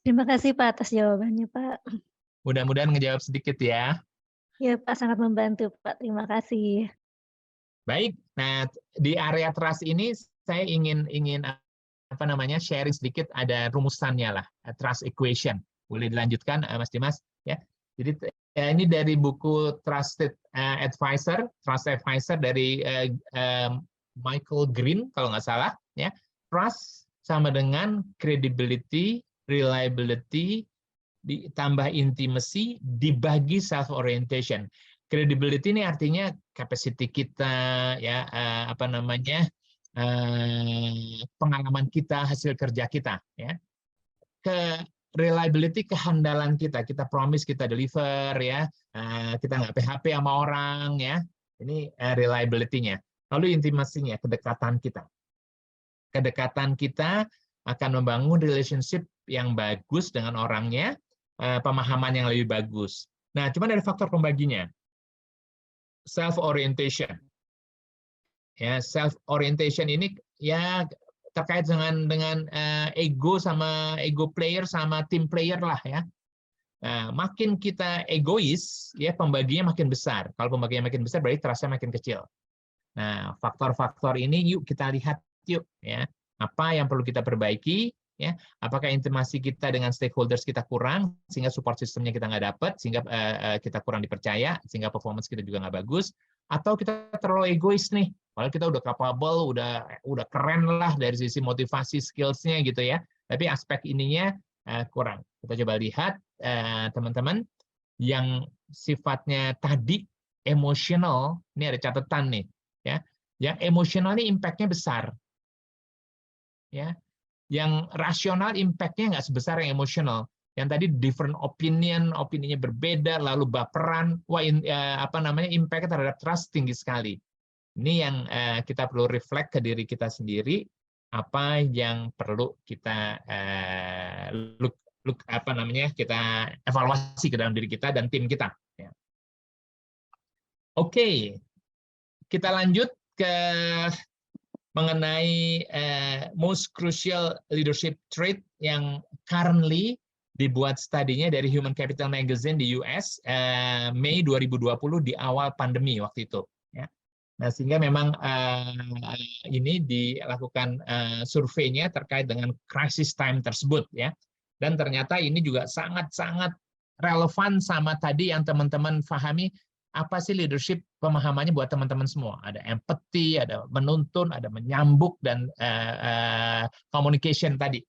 Terima kasih Pak atas jawabannya Pak. Mudah-mudahan ngejawab sedikit ya. Ya Pak, sangat membantu Pak. Terima kasih. Baik. Nah, di area trust ini saya ingin sharing sedikit, ada rumusannya lah, trust equation. Boleh dilanjutkan Mas Dimas ya. Jadi ini dari buku Trusted Advisor, Trust Advisor dari Michael Green kalau nggak salah ya. Trust sama dengan credibility, reliability, ditambah intimacy, dibagi self orientation. Credibility ini artinya capacity kita, ya, pengalaman kita, hasil kerja kita, ya. Reliability, kehandalan kita promise, kita deliver, ya, kita nggak PHP sama orang, ya. Ini reliability-nya. Lalu intimasinya, kedekatan kita akan membangun relationship yang bagus dengan orangnya, pemahaman yang lebih bagus. Nah, cuma ada faktor pembaginya. Self orientation. Ya, self orientation ini ya terkait dengan ego sama ego player sama team player lah ya. Nah, makin kita egois, ya pembaginya makin besar. Kalau pembaginya makin besar, berarti trust-nya makin kecil. Nah, faktor-faktor ini yuk kita lihat yuk ya. Apa yang perlu kita perbaiki? Ya, apakah intimasi kita dengan stakeholders kita kurang, sehingga support sistemnya kita nggak dapat, sehingga kita kurang dipercaya, sehingga performance kita juga nggak bagus, atau kita terlalu egois nih, padahal kita udah capable, udah keren lah dari sisi motivasi, skills-nya gitu ya, tapi aspek ininya kurang. Kita coba lihat teman-teman, yang sifatnya tadi emosional, ini ada catatan nih, ya, yang emosional ini impact-nya besar, ya. Yang rasional impact-nya nggak sebesar yang emosional. Yang tadi different opinion, opininya berbeda, lalu baperan, impact-nya terhadap trust tinggi sekali. Ini yang kita perlu reflect ke diri kita sendiri, apa yang perlu kita kita evaluasi ke dalam diri kita dan tim kita. Ya. Oke, kita lanjut ke mengenai most crucial leadership trait yang currently dibuat studinya dari Human Capital Magazine di US Mei 2020 di awal pandemi waktu itu. Ya. Nah, sehingga memang ini dilakukan surveinya terkait dengan crisis time tersebut, ya. Dan ternyata ini juga sangat-sangat relevan sama tadi yang teman-teman pahami. Apa sih leadership, pemahamannya buat teman-teman semua? Ada empathy, ada menuntun, ada menyambut, dan communication tadi.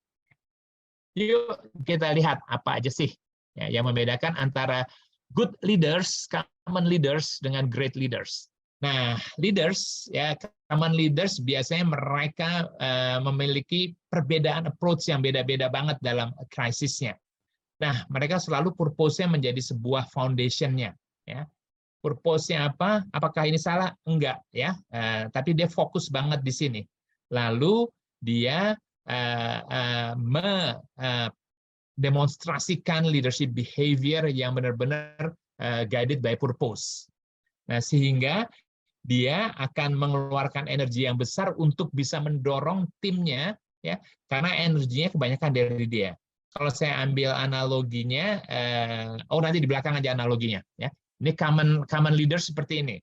Yuk kita lihat apa aja sih ya, yang membedakan antara good leaders, common leaders, dengan great leaders. Nah, leaders, ya, common leaders biasanya mereka memiliki perbedaan approach yang beda-beda banget dalam krisisnya. Nah, mereka selalu purpose-nya menjadi sebuah foundation-nya, ya. Purpose-nya apa? Apakah ini salah? Enggak, ya. Tapi dia fokus banget di sini. Lalu dia mendemonstrasikan leadership behavior yang benar-benar guided by purpose. Nah, sehingga dia akan mengeluarkan energi yang besar untuk bisa mendorong timnya, ya, karena energinya kebanyakan dari dia. Kalau saya ambil analoginya, nanti di belakang aja analoginya, ya. Ini common leaders seperti ini.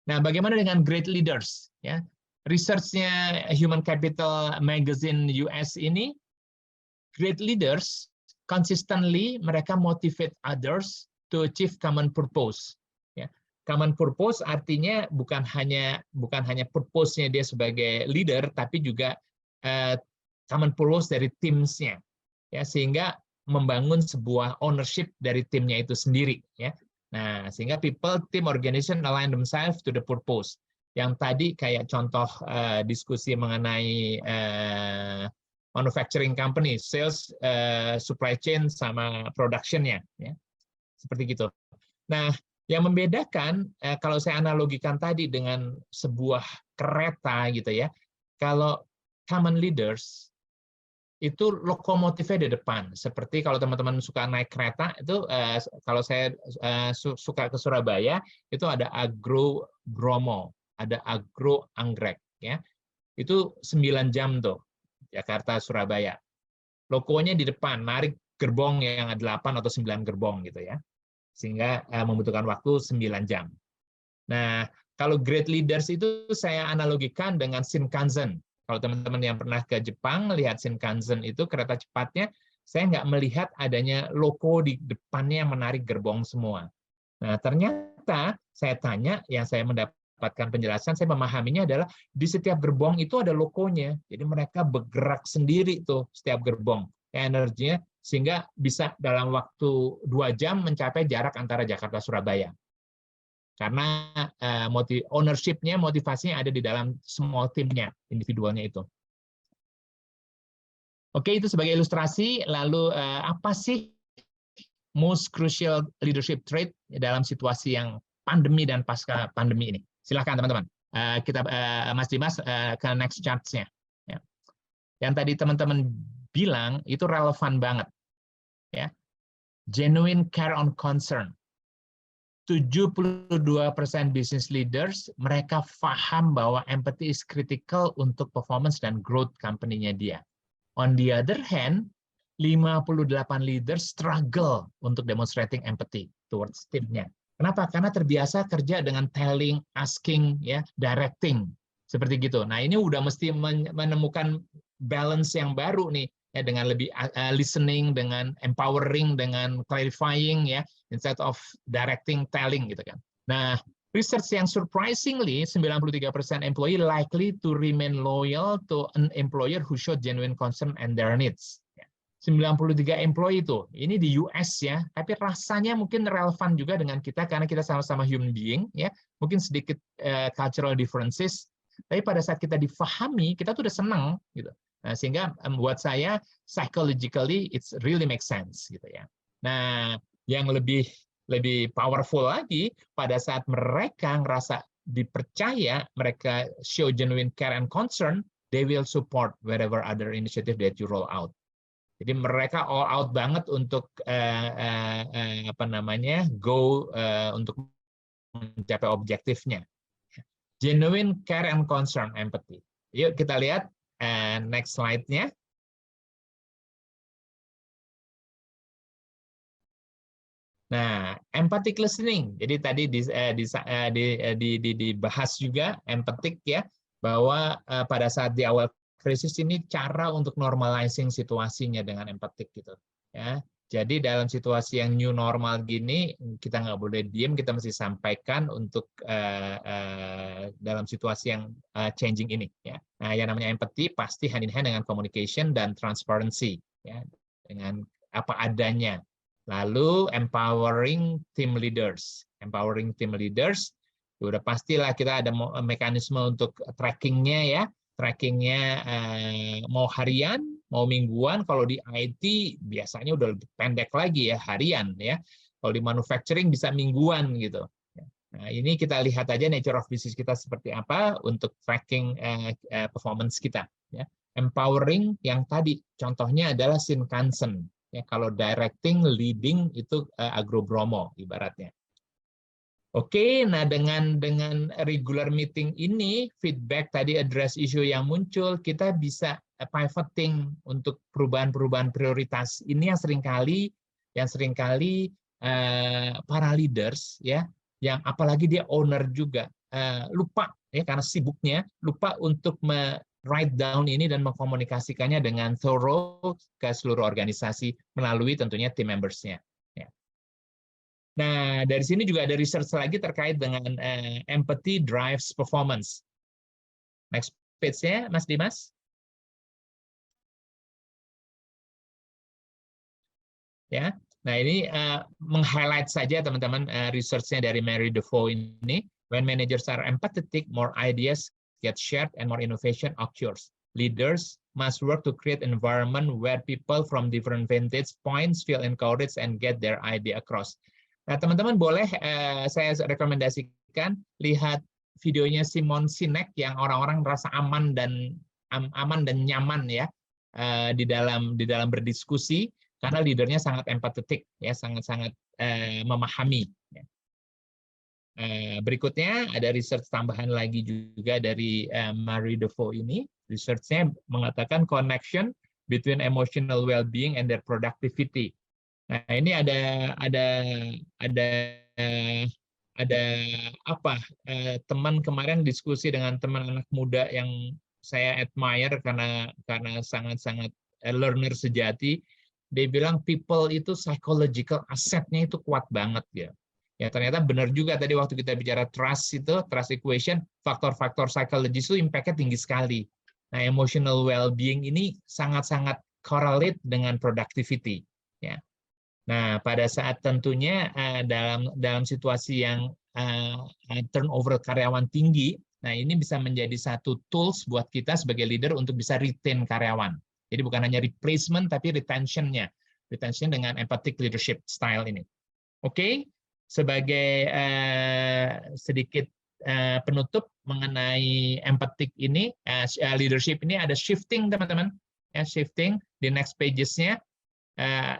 Nah, bagaimana dengan great leaders? Ya, research-nya Human Capital Magazine US ini, great leaders consistently mereka motivate others to achieve common purpose. Ya. Common purpose artinya bukan hanya purpose-nya dia sebagai leader, tapi juga common purpose dari timsnya. Ya, sehingga membangun sebuah ownership dari timnya itu sendiri. Ya. Nah, sehingga people, team, organization align themselves to the purpose. Yang tadi kayak contoh diskusi mengenai manufacturing company, sales, supply chain, sama production-nya. Ya. Seperti gitu. Nah, yang membedakan, kalau saya analogikan tadi dengan sebuah kereta gitu ya, kalau common leaders, itu lokomotifnya di depan. Seperti kalau teman-teman suka naik kereta, itu kalau saya suka ke Surabaya, itu ada Agro Bromo, ada Agro Anggrek. Ya. Itu 9 jam tuh, Jakarta-Surabaya. Lokonya di depan, narik gerbong yang 8 atau 9 gerbong gitu ya. Sehingga membutuhkan waktu 9 jam. Nah, kalau great leaders itu saya analogikan dengan Shinkansen. Kalau teman-teman yang pernah ke Jepang, lihat Shinkansen itu kereta cepatnya, saya nggak melihat adanya loko di depannya yang menarik gerbong semua. Nah, ternyata saya tanya, yang saya mendapatkan penjelasan, saya memahaminya adalah di setiap gerbong itu ada lokonya. Jadi mereka bergerak sendiri tuh setiap gerbong. Energinya sehingga bisa dalam waktu 2 jam mencapai jarak antara Jakarta-Surabaya. Karena ownership-nya, motivasinya ada di dalam small team-nya, individualnya itu. Oke, itu sebagai ilustrasi. Lalu apa sih most crucial leadership trait dalam situasi yang pandemi dan pasca pandemi ini? Silakan teman-teman. Kita Mas Dimas ke next chart-nya. Ya. Yang tadi teman-teman bilang itu relevan banget. Ya. Genuine care on concern. 72% business leaders, mereka paham bahwa empathy is critical untuk performance dan growth company-nya dia. On the other hand, 58 leaders struggle untuk demonstrating empathy towards tim-nya. Kenapa? Karena terbiasa kerja dengan telling, asking, ya, directing. Seperti gitu. Nah, ini udah mesti menemukan balance yang baru nih. Ya, dengan lebih listening, dengan empowering, dengan clarifying, ya, instead of directing, telling gitu kan. Nah, research yang surprisingly 93% employee likely to remain loyal to an employer who show genuine concern and their needs. 93 employee itu, ini di US ya, tapi rasanya mungkin relevan juga dengan kita karena kita sama-sama human being, ya, mungkin sedikit cultural differences, tapi pada saat kita difahami, kita tuh udah senang gitu. Nah, sehingga buat saya psychologically it's really make sense gitu ya. Nah, yang lebih powerful lagi pada saat mereka ngerasa dipercaya, mereka show genuine care and concern, they will support whatever other initiative that you roll out. Jadi mereka all out banget untuk go untuk mencapai objektifnya. Genuine care and concern, empathy. Yuk kita lihat next slide-nya. Nah, empathic listening. Jadi tadi dibahas juga empathic ya, bahwa pada saat di awal krisis ini cara untuk normalizing situasinya dengan empathic gitu. Ya, jadi dalam situasi yang new normal gini kita nggak boleh diem, kita mesti sampaikan untuk dalam situasi yang changing ini. Ya, nah yang namanya empathy pasti hand in hand dengan communication dan transparency, ya, dengan apa adanya. Lalu empowering team leaders, udah pastilah kita ada mekanisme untuk trackingnya ya. Trackingnya mau harian, mau mingguan. Kalau di IT biasanya udah lebih pendek lagi ya, harian ya. Kalau di manufacturing bisa mingguan gitu. Nah, ini kita lihat aja nature of business kita seperti apa untuk tracking performance kita. Ya. Empowering yang tadi contohnya adalah Shinkansen. Ya, kalau directing, leading itu Agro Bromo ibaratnya. Oke, nah dengan regular meeting ini, feedback tadi address issue yang muncul, kita bisa pivoting untuk perubahan-perubahan prioritas. Ini yang seringkali para leaders ya, yang apalagi dia owner juga lupa ya karena sibuknya lupa untuk write down ini dan mengkomunikasikannya dengan thorough ke seluruh organisasi melalui tentunya team members-nya. Ya. Nah, dari sini juga ada research lagi terkait dengan empathy drives performance. Next page-nya, Mas Dimas. Ya, nah ini meng-highlight saja teman-teman research-nya dari Mary DeVoe ini. When managers are empathetic, more ideas get shared and more innovation occurs. Leaders must work to create an environment where people from different vantage points feel encouraged and get their idea across. Nah, teman-teman boleh saya rekomendasikan lihat videonya Simon Sinek yang orang-orang merasa aman dan nyaman ya di dalam berdiskusi. Karena leadernya sangat empatetik, ya, sangat-sangat memahami. Berikutnya ada research tambahan lagi juga dari Mary DeVoe ini. Research-nya mengatakan connection between emotional well-being and their productivity. Nah, ini ada teman kemarin diskusi dengan teman anak muda yang saya admire karena sangat-sangat learner sejati. Dia bilang people itu psychological assetnya itu kuat banget ya. Ya ternyata benar juga tadi waktu kita bicara trust equation, faktor-faktor psikologis itu impact-nya tinggi sekali. Nah, emotional well-being ini sangat-sangat correlate dengan productivity. Ya. Nah, pada saat tentunya dalam situasi yang turnover karyawan tinggi, nah ini bisa menjadi satu tools buat kita sebagai leader untuk bisa retain karyawan. Jadi bukan hanya replacement, tapi retention-nya. Retention dengan empathic leadership style ini. Oke, sebagai sedikit penutup mengenai empathic ini, leadership ini ada shifting, teman-teman. Ya, shifting di next pages-nya.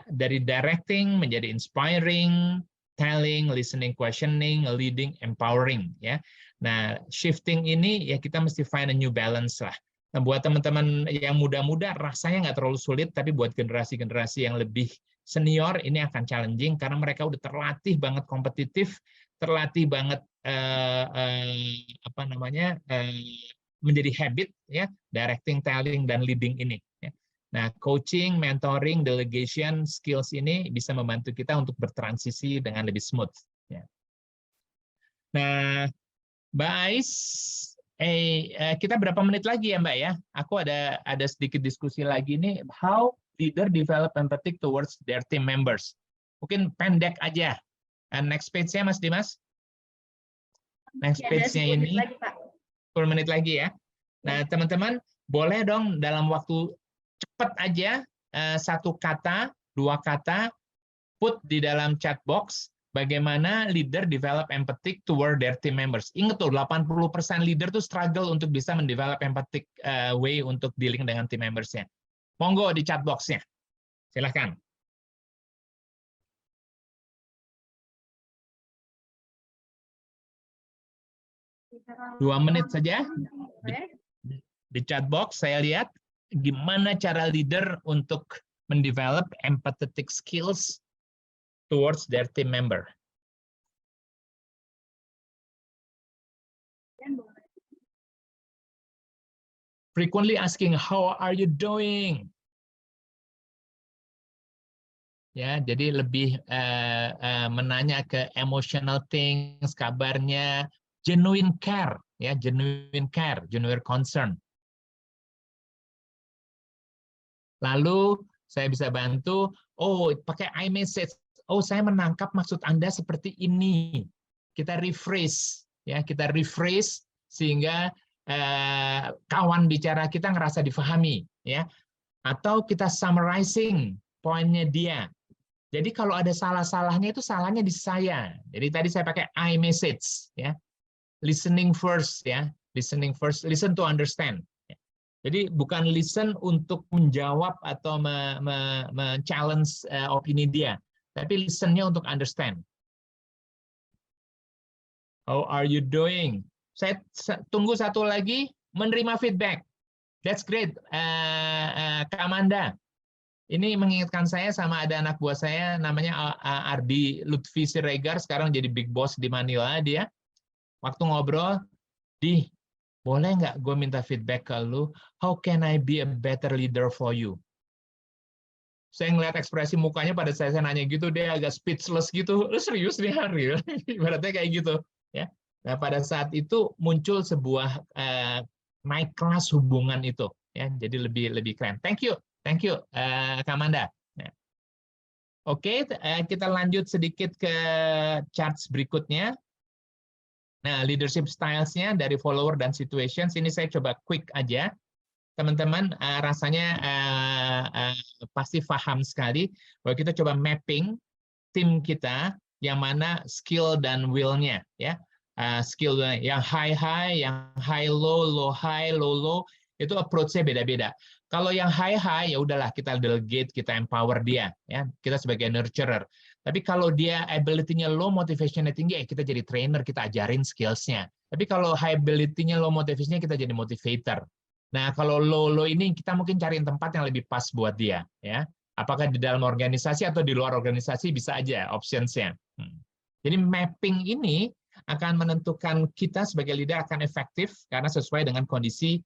Dari directing menjadi inspiring, telling, listening, questioning, leading, empowering. Ya. Nah, shifting ini ya kita mesti find a new balance lah. Nah, buat teman-teman yang muda-muda rasanya nggak terlalu sulit, tapi buat generasi-generasi yang lebih senior ini akan challenging karena mereka udah terlatih banget kompetitif, terlatih banget menjadi habit ya, directing, telling dan leading ini. Ya. Nah, coaching, mentoring, delegation, skills ini bisa membantu kita untuk bertransisi dengan lebih smooth. Ya. Nah, Mbak Ais, kita berapa menit lagi ya Mbak ya? Aku ada sedikit diskusi lagi nih. How leader develop empathy towards their team members. Mungkin pendek aja. Next page-nya Mas Dimas. Next page-nya ini. 10 menit lagi ya. Nah teman-teman boleh dong dalam waktu cepat aja satu kata, dua kata, put di dalam chat box. Bagaimana leader develop empathy toward their team members. Ingat tuh, 80% leader tuh struggle untuk bisa mendevelop empathic way untuk dealing dengan team members-nya. Monggo di chat box-nya. Silahkan. Dua menit saja. Di chat box saya lihat gimana cara leader untuk mendevelop empathetic skills towards their team member. Frequently asking, how are you doing? Ya, jadi lebih menanya ke emotional things, kabarnya, genuine care, ya, genuine care, genuine concern. Lalu saya bisa bantu, pakai iMessage. Oh, saya menangkap maksud Anda seperti ini. Kita rephrase, ya, kita rephrase sehingga kawan bicara kita ngerasa difahami, ya. Atau kita summarizing poinnya dia. Jadi kalau ada salah-salahnya itu salahnya di saya. Jadi tadi saya pakai iMessage, ya. Listening first, ya. Listening first, listen to understand. Jadi bukan listen untuk menjawab atau men-challenge opini dia. Tapi listen-nya untuk understand. How are you doing? Saya tunggu satu lagi, menerima feedback. That's great, Kak Amanda. Ini mengingatkan saya sama ada anak buah saya, namanya Ardi Lutfi Siregar, sekarang jadi big boss di Manila dia. Waktu ngobrol, boleh nggak gue minta feedback ke lu, how can I be a better leader for you? Saya ngeliat ekspresi mukanya pada saya nanya gitu, dia agak speechless gitu. Lu serius nih Hari? Ibaratnya kayak gitu. Ya. Nah pada saat itu muncul sebuah naik kelas hubungan itu, ya. Jadi lebih keren. Thank you, Kamanda. Ya. Oke, kita lanjut sedikit ke charts berikutnya. Nah, leadership styles-nya dari follower dan situations ini saya coba quick aja. Teman-teman rasanya pasti paham sekali bahwa kita coba mapping tim kita yang mana skill dan will-nya, ya. Skill yang high, yang low low, itu approach-nya beda-beda. Kalau yang high ya udahlah kita delegate, kita empower dia, ya. Kita sebagai nurturer. Tapi kalau dia ability-nya low, motivation-nya tinggi, kita jadi trainer, kita ajarin skills-nya. Tapi kalau high ability-nya low, motivation-nya kita jadi motivator. Nah, kalau low ini kita mungkin cariin tempat yang lebih pas buat dia, ya. Apakah di dalam organisasi atau di luar organisasi bisa aja options-nya. Jadi mapping ini akan menentukan kita sebagai leader akan efektif karena sesuai dengan kondisi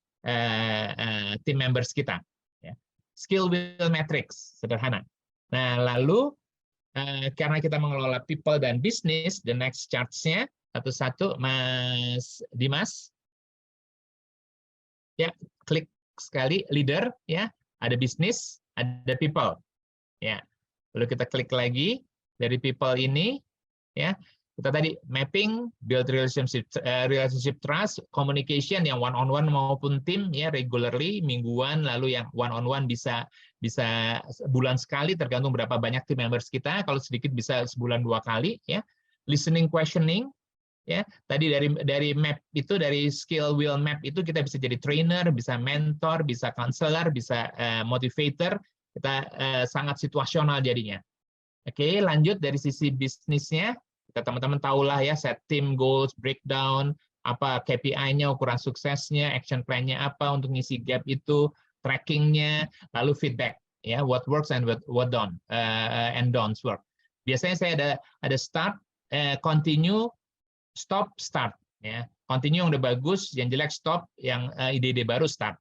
team members kita. Ya. Skill will matrix, sederhana. Nah, lalu karena kita mengelola people dan bisnis, the next charts-nya satu-satu, Mas Dimas. Ya, klik sekali leader, ya, ada bisnis, ada people, ya. Lalu kita klik lagi dari people ini, ya. Kita tadi mapping, build relationship trust, communication yang one on one maupun tim, ya, regularly, mingguan, lalu yang one on one bisa bulan sekali, tergantung berapa banyak team members kita. Kalau sedikit bisa sebulan 2 kali, ya. Listening, questioning. Ya, tadi dari map itu, dari skill will map itu kita bisa jadi trainer, bisa mentor, bisa counselor, bisa motivator. Kita sangat situasional jadinya. Oke, lanjut dari sisi bisnisnya. Kita teman-teman tahulah ya, set team goals, breakdown, apa KPI-nya, ukuran suksesnya, action plan-nya apa untuk ngisi gap itu, tracking-nya, lalu feedback, ya, what works and what don't and don'ts work. Biasanya saya ada start, continue, stop, start, ya. Continue yang udah bagus, yang jelek stop, yang ide-ide baru start.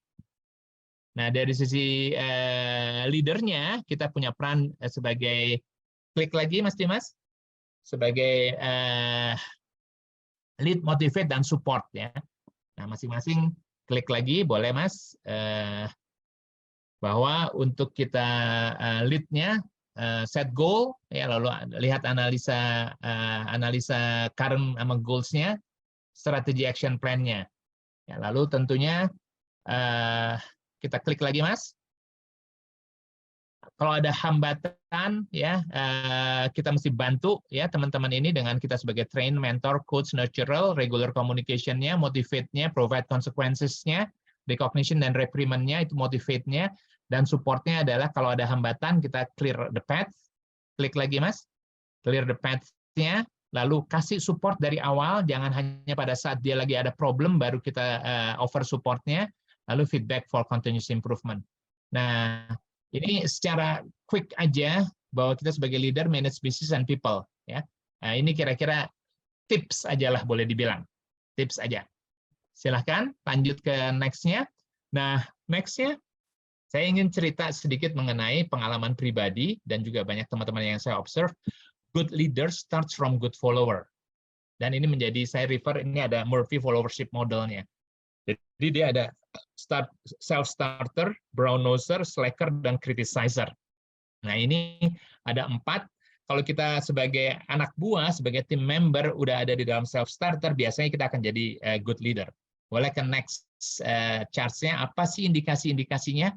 Nah, dari sisi leadernya kita punya peran sebagai, klik lagi Mas Dimas, sebagai lead, motivate, dan support, ya. Nah, masing-masing klik lagi boleh Mas, bahwa untuk kita lead-nya, set goal, ya, lalu lihat analisa current sama goals-nya, strategi action plan-nya. Ya, lalu tentunya kita klik lagi Mas. Kalau ada hambatan, ya, kita mesti bantu, ya, teman-teman ini dengan kita sebagai train, mentor, coach, nurturer, regular communication-nya, motivate-nya, provide consequences-nya, recognition dan reprimand-nya, itu motivate-nya. Dan support-nya adalah kalau ada hambatan, kita clear the path. Klik lagi, Mas. Clear the path-nya, lalu kasih support dari awal, jangan hanya pada saat dia lagi ada problem, baru kita offer support-nya, lalu feedback for continuous improvement. Nah, ini secara quick aja, bahwa kita sebagai leader, manage business and people. Ya. Nah, ini kira-kira tips aja lah, boleh dibilang. Tips aja. Silahkan, lanjut ke next-nya. Nah, next-nya, saya ingin cerita sedikit mengenai pengalaman pribadi dan juga banyak teman-teman yang saya observe. Good leader starts from good follower. Dan ini menjadi, saya refer, ini ada Murphy followership modelnya. Jadi dia ada self-starter, brown-noser, slacker, dan criticizer. Nah ini ada 4. Kalau kita sebagai anak buah, sebagai team member, udah ada di dalam self-starter, biasanya kita akan jadi good leader. Boleh ke next charts-nya, apa sih indikasi-indikasinya?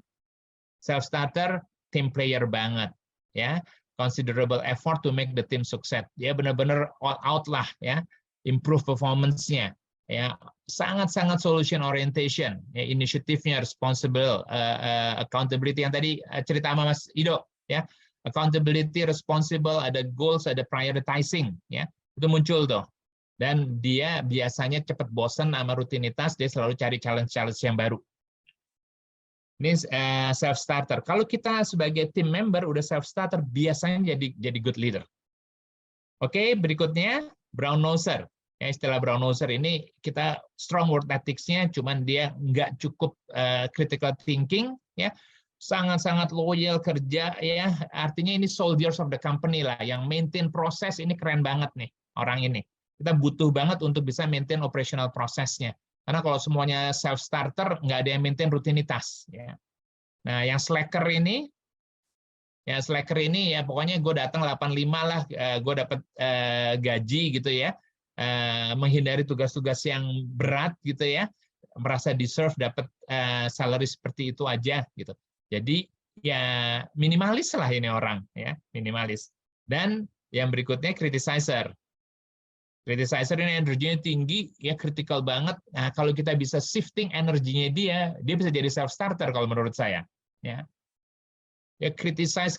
Self-starter, team player banget, ya, considerable effort to make the team success, ya, benar-benar all out lah, ya, improve performance-nya, ya, sangat-sangat solution orientation, ya, inisiatifnya responsible, accountability yang tadi cerita sama Mas Ido, ya, accountability, responsible, ada goals, ada prioritizing, ya, itu muncul tuh, dan dia biasanya cepat bosan sama rutinitas, dia selalu cari challenge-challenge yang baru. Ini self-starter. Kalau kita sebagai team member udah self-starter, biasanya jadi good leader. Oke, berikutnya brown noser. Ya, istilah Brownhouser ini kita strong work ethics-nya, cuman dia nggak cukup critical thinking, ya, sangat-sangat loyal kerja, ya, artinya ini soldiers of the company lah, yang maintain proses ini keren banget nih orang ini. Kita butuh banget untuk bisa maintain operational prosesnya. Karena kalau semuanya self starter, nggak ada yang maintain rutinitas. Ya. Nah, yang slacker ini, ya pokoknya gue datang 85 lah, gue dapat gaji gitu ya, menghindari tugas-tugas yang berat gitu ya, merasa deserve dapat salary seperti itu aja gitu. Jadi ya minimalis lah ini orang ya, minimalis. Dan yang berikutnya criticizer. Criticizer ini energinya tinggi, ya kritikal banget. Nah, kalau kita bisa shifting energinya dia bisa jadi self starter kalau menurut saya. Ya, criticize,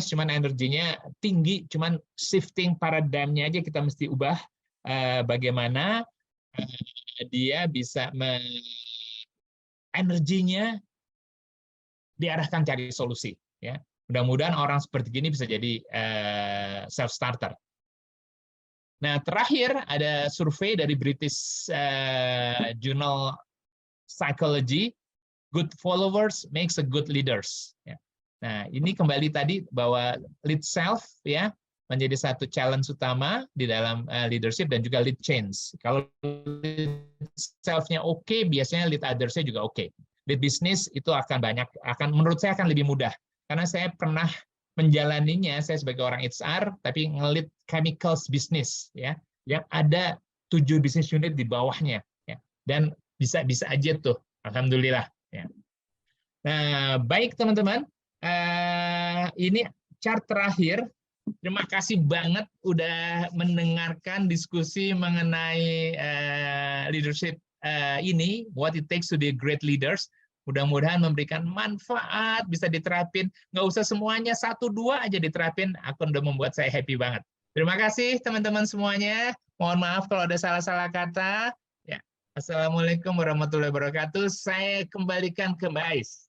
cuman energinya tinggi, cuman shifting paradigmnya aja kita mesti ubah. Bagaimana dia bisa energinya diarahkan cari solusi. Ya, mudah-mudahan orang seperti ini bisa jadi self starter. Nah, terakhir ada survei dari British Journal Psychology, good followers makes a good leaders. Ya. Nah, ini kembali tadi bahwa lead self ya menjadi satu challenge utama di dalam leadership dan juga lead change. Kalau lead self-nya oke, biasanya lead others-nya juga oke. Lead business itu menurut saya akan lebih mudah karena saya pernah menjalaninya, saya sebagai orang HR, tapi ngelit chemicals business, ya, yang ada 7 bisnis unit di bawahnya, ya, dan bisa aja tuh, alhamdulillah. Ya. Nah, baik teman-teman, ini chart terakhir. Terima kasih banget udah mendengarkan diskusi mengenai leadership ini, what it takes to be great leaders. Mudah-mudahan memberikan manfaat, bisa diterapin. Nggak usah semuanya, 1-2 aja diterapin, akan udah membuat saya happy banget. Terima kasih teman-teman semuanya. Mohon maaf kalau ada salah-salah kata. Ya. Assalamualaikum warahmatullahi wabarakatuh. Saya kembalikan ke Mbak Ais.